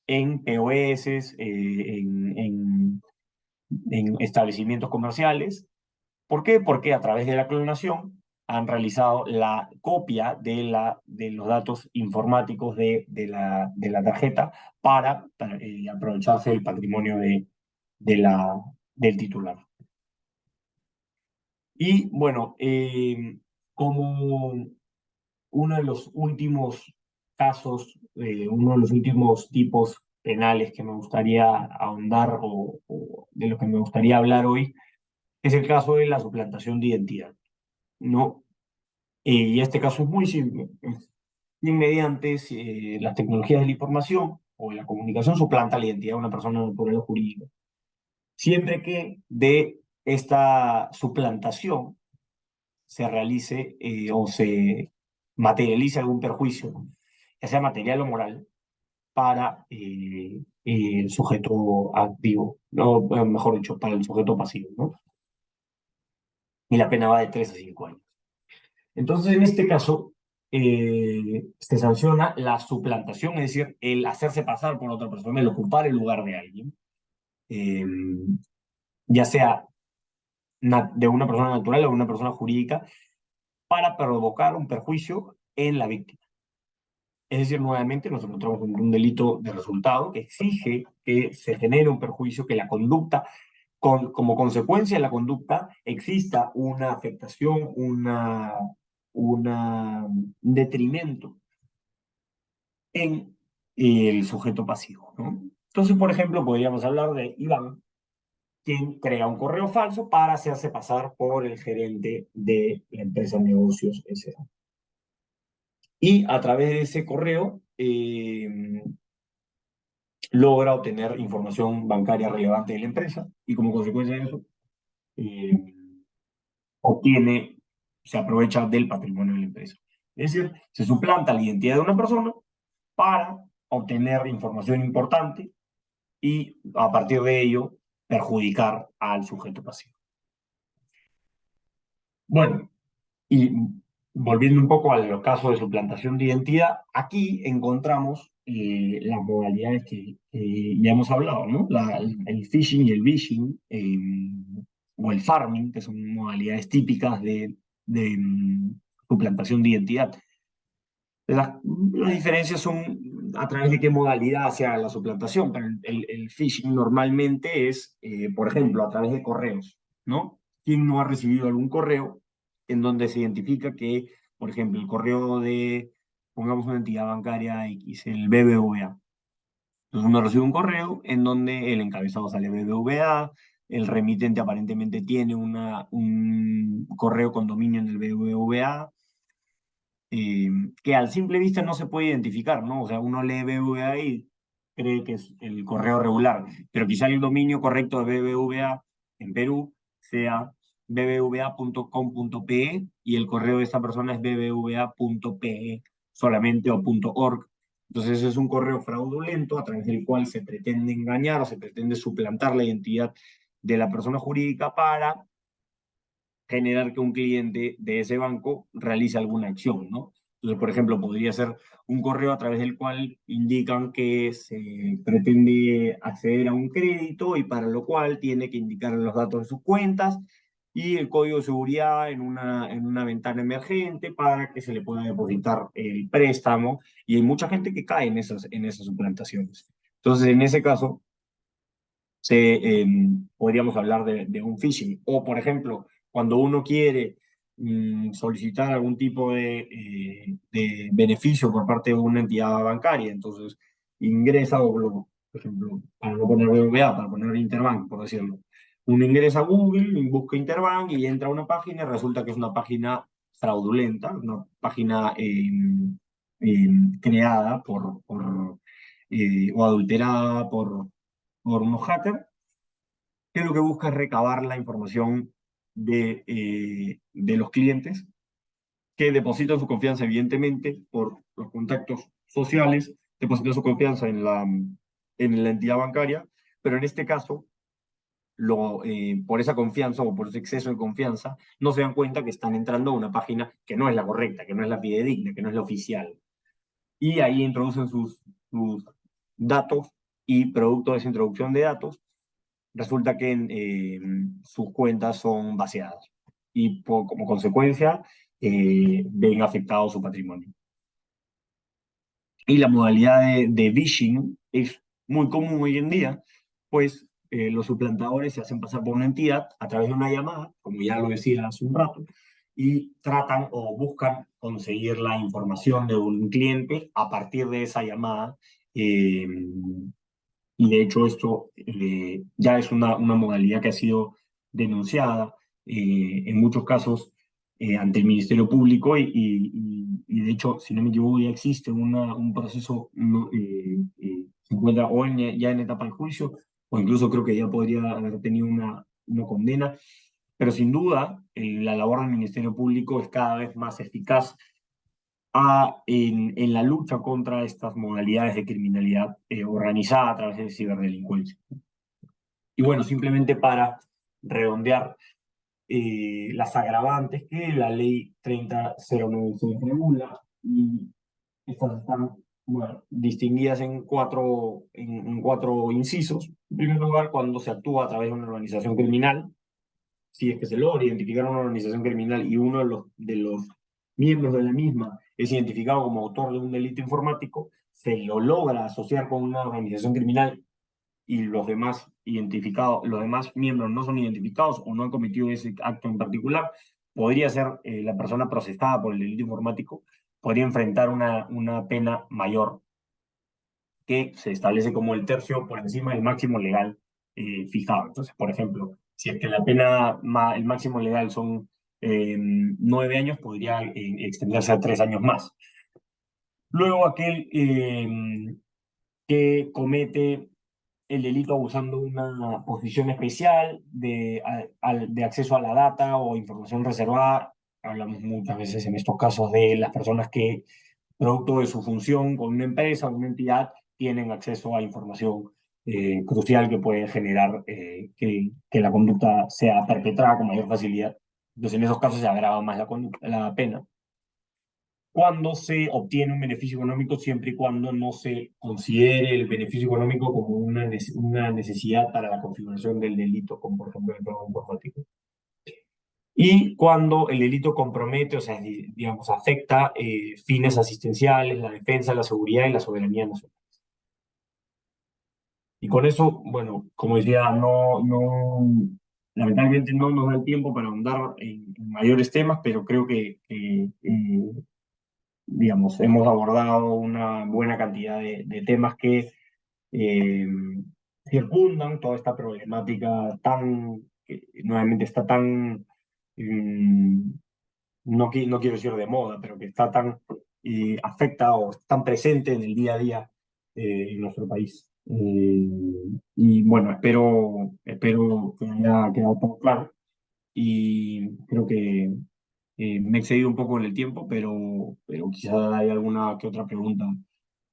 Speaker 2: en POS, en establecimientos comerciales. ¿Por qué? Porque a través de la clonación han realizado la copia de los datos informáticos de la tarjeta para aprovecharse del patrimonio de del titular. Y bueno, como uno de los últimos casos, uno de los últimos tipos penales que me gustaría ahondar o de los que me gustaría hablar hoy es el caso de la suplantación de identidad, ¿no? Y este caso es muy simple. Y mediante las tecnologías de la información o la comunicación suplanta la identidad de una persona natural o jurídica. Siempre que de esta suplantación se realice o se materialice algún perjuicio, ya sea material o moral, para el sujeto activo, ¿no? Mejor dicho, para el sujeto pasivo, ¿no? Y la pena va de 3 a 5 años. Entonces, en este caso, se sanciona la suplantación, es decir, el hacerse pasar por otra persona, el ocupar el lugar de alguien, eh, ya sea de una persona natural o de una persona jurídica, para provocar un perjuicio en la víctima. Es decir, nuevamente nos encontramos con un delito de resultado que exige que se genere un perjuicio, que la conducta, como consecuencia de la conducta, exista una afectación, un detrimento en el sujeto pasivo, ¿no? Entonces, por ejemplo, podríamos hablar de Iván, quien crea un correo falso para hacerse pasar por el gerente de la empresa de negocios S.A. Y a través de ese correo logra obtener información bancaria relevante de la empresa y como consecuencia de eso eh, obtiene, se aprovecha del patrimonio de la empresa. Es decir, se suplanta la identidad de una persona para obtener información importante y a partir de ello perjudicar al sujeto pasivo. Bueno, y volviendo un poco a los casos de suplantación de identidad, aquí encontramos las modalidades que ya hemos hablado, ¿no? El phishing y el vishing, o el farming, que son modalidades típicas de suplantación de identidad. Las diferencias son a través de qué modalidad se haga la suplantación, pero el phishing normalmente es, por ejemplo, a través de correos, ¿no? ¿Quién no ha recibido algún correo en donde se identifica que, por ejemplo, el correo de, pongamos una entidad bancaria X, el BBVA? Entonces uno recibe un correo en donde el encabezado sale BBVA, el remitente aparentemente tiene un correo con dominio en el BBVA, eh, que al simple vista no se puede identificar, ¿no? O sea, uno lee BBVA y cree que es el correo regular, pero quizá el dominio correcto de BBVA en Perú sea bbva.com.pe y el correo de esta persona es bbva.pe solamente o .org. Entonces es un correo fraudulento a través del cual se pretende engañar o se pretende suplantar la identidad de la persona jurídica para generar que un cliente de ese banco realice alguna acción, ¿no? Entonces, por ejemplo, podría ser un correo a través del cual indican que se pretende acceder a un crédito y para lo cual tiene que indicar los datos de sus cuentas y el código de seguridad en una ventana emergente para que se le pueda depositar el préstamo, y hay mucha gente que cae en esas suplantaciones. Entonces, en ese caso, podríamos hablar de un phishing. O, por ejemplo, cuando uno quiere solicitar algún tipo de beneficio por parte de una entidad bancaria, entonces ingresa, por ejemplo, para no poner BBVA, para poner Interbank, por decirlo. Uno ingresa a Google, busca Interbank y entra a una página y resulta que es una página fraudulenta, una página creada o adulterada por unos hackers, que lo que busca es recabar la información de los clientes que depositan su confianza, evidentemente, por los contactos sociales, depositan su confianza en la entidad bancaria, pero en este caso, por esa confianza o por ese exceso de confianza, no se dan cuenta que están entrando a una página que no es la correcta, que no es la fidedigna, que no es la oficial. Y ahí introducen sus datos, y producto de esa introducción de datos, resulta que sus cuentas son vaciadas y como consecuencia ven afectado su patrimonio. Y la modalidad de phishing es muy común hoy en día, pues los suplantadores se hacen pasar por una entidad a través de una llamada, como ya lo decía hace un rato, y tratan o buscan conseguir la información de un cliente a partir de esa llamada. eh, y de hecho esto ya es una modalidad que ha sido denunciada en muchos casos ante el Ministerio Público, y de hecho, si no me equivoco, ya existe un proceso, no, se encuentra ya en etapa de juicio, o incluso creo que ya podría haber tenido una condena, pero sin duda la labor del Ministerio Público es cada vez más eficaz en la lucha contra estas modalidades de criminalidad organizada a través de ciberdelincuencia. Y bueno, simplemente para redondear las agravantes que la ley 30.096 regula, y estas están, bueno, distinguidas en cuatro incisos. En primer lugar, cuando se actúa a través de una organización criminal, si es que se logra identificar una organización criminal y uno de los miembros de la misma es identificado como autor de un delito informático, se lo logra asociar con una organización criminal y los demás miembros no son identificados o no han cometido ese acto en particular, podría ser la persona procesada por el delito informático, podría enfrentar una pena mayor, que se establece como el tercio por encima del máximo legal fijado. Entonces, por ejemplo, si es que la pena, el máximo legal son 9 años, podría extenderse a 3 años más. Luego, aquel que comete el delito abusando de una posición especial de acceso a la data o información reservada. Hablamos muchas veces en estos casos de las personas que, producto de su función con una empresa o una entidad, tienen acceso a información crucial que puede generar que la conducta sea perpetrada con mayor facilidad. Entonces, en esos casos se agrava más la pena. Cuando se obtiene un beneficio económico, siempre y cuando no se considere el beneficio económico como una necesidad para la configuración del delito, como por ejemplo el robo informático. Y cuando el delito compromete, o sea, digamos, afecta fines asistenciales, la defensa, la seguridad y la soberanía nacional. Y con eso, bueno, como decía, lamentablemente no nos da el tiempo para ahondar en mayores temas, pero creo que digamos, hemos abordado una buena cantidad de temas que eh, circundan toda esta problemática que nuevamente está tan, mm, no quiero decir de moda, pero que está tan afecta o tan presente en el día a día en nuestro país. Y bueno, espero que haya quedado todo claro, y creo que me he excedido un poco en el tiempo, pero quizá hay alguna que otra pregunta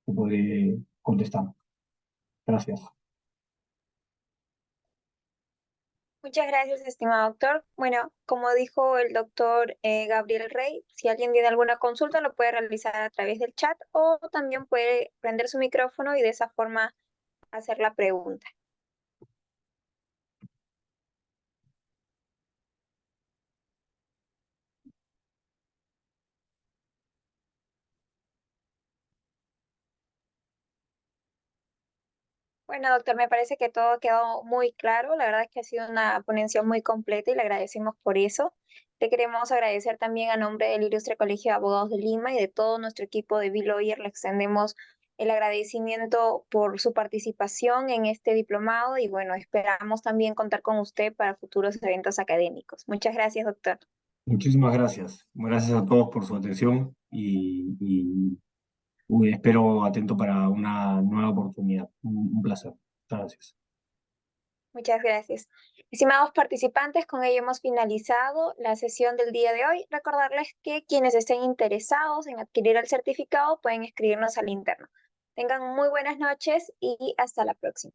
Speaker 2: que podré contestar. Gracias.
Speaker 1: Muchas gracias, estimado doctor. Bueno, como dijo el doctor Gabriel Rey, si alguien tiene alguna consulta lo puede realizar a través del chat o también puede prender su micrófono y de esa forma hacer la pregunta. Bueno, doctor, me parece que todo quedó muy claro. La verdad es que ha sido una ponencia muy completa y le agradecemos por eso. Te queremos agradecer también a nombre del Ilustre Colegio de Abogados de Lima y de todo nuestro equipo de B-Lawyer. Le extendemos el agradecimiento por su participación en este diplomado y bueno, esperamos también contar con usted para futuros eventos académicos. Muchas gracias, doctor.
Speaker 2: Muchísimas gracias. Gracias a todos por su atención y espero atento para una nueva oportunidad. Un placer. Gracias.
Speaker 1: Muchas gracias. Estimados participantes, con ello hemos finalizado la sesión del día de hoy. Recordarles que quienes estén interesados en adquirir el certificado pueden escribirnos al interno. Tengan muy buenas noches y hasta la próxima.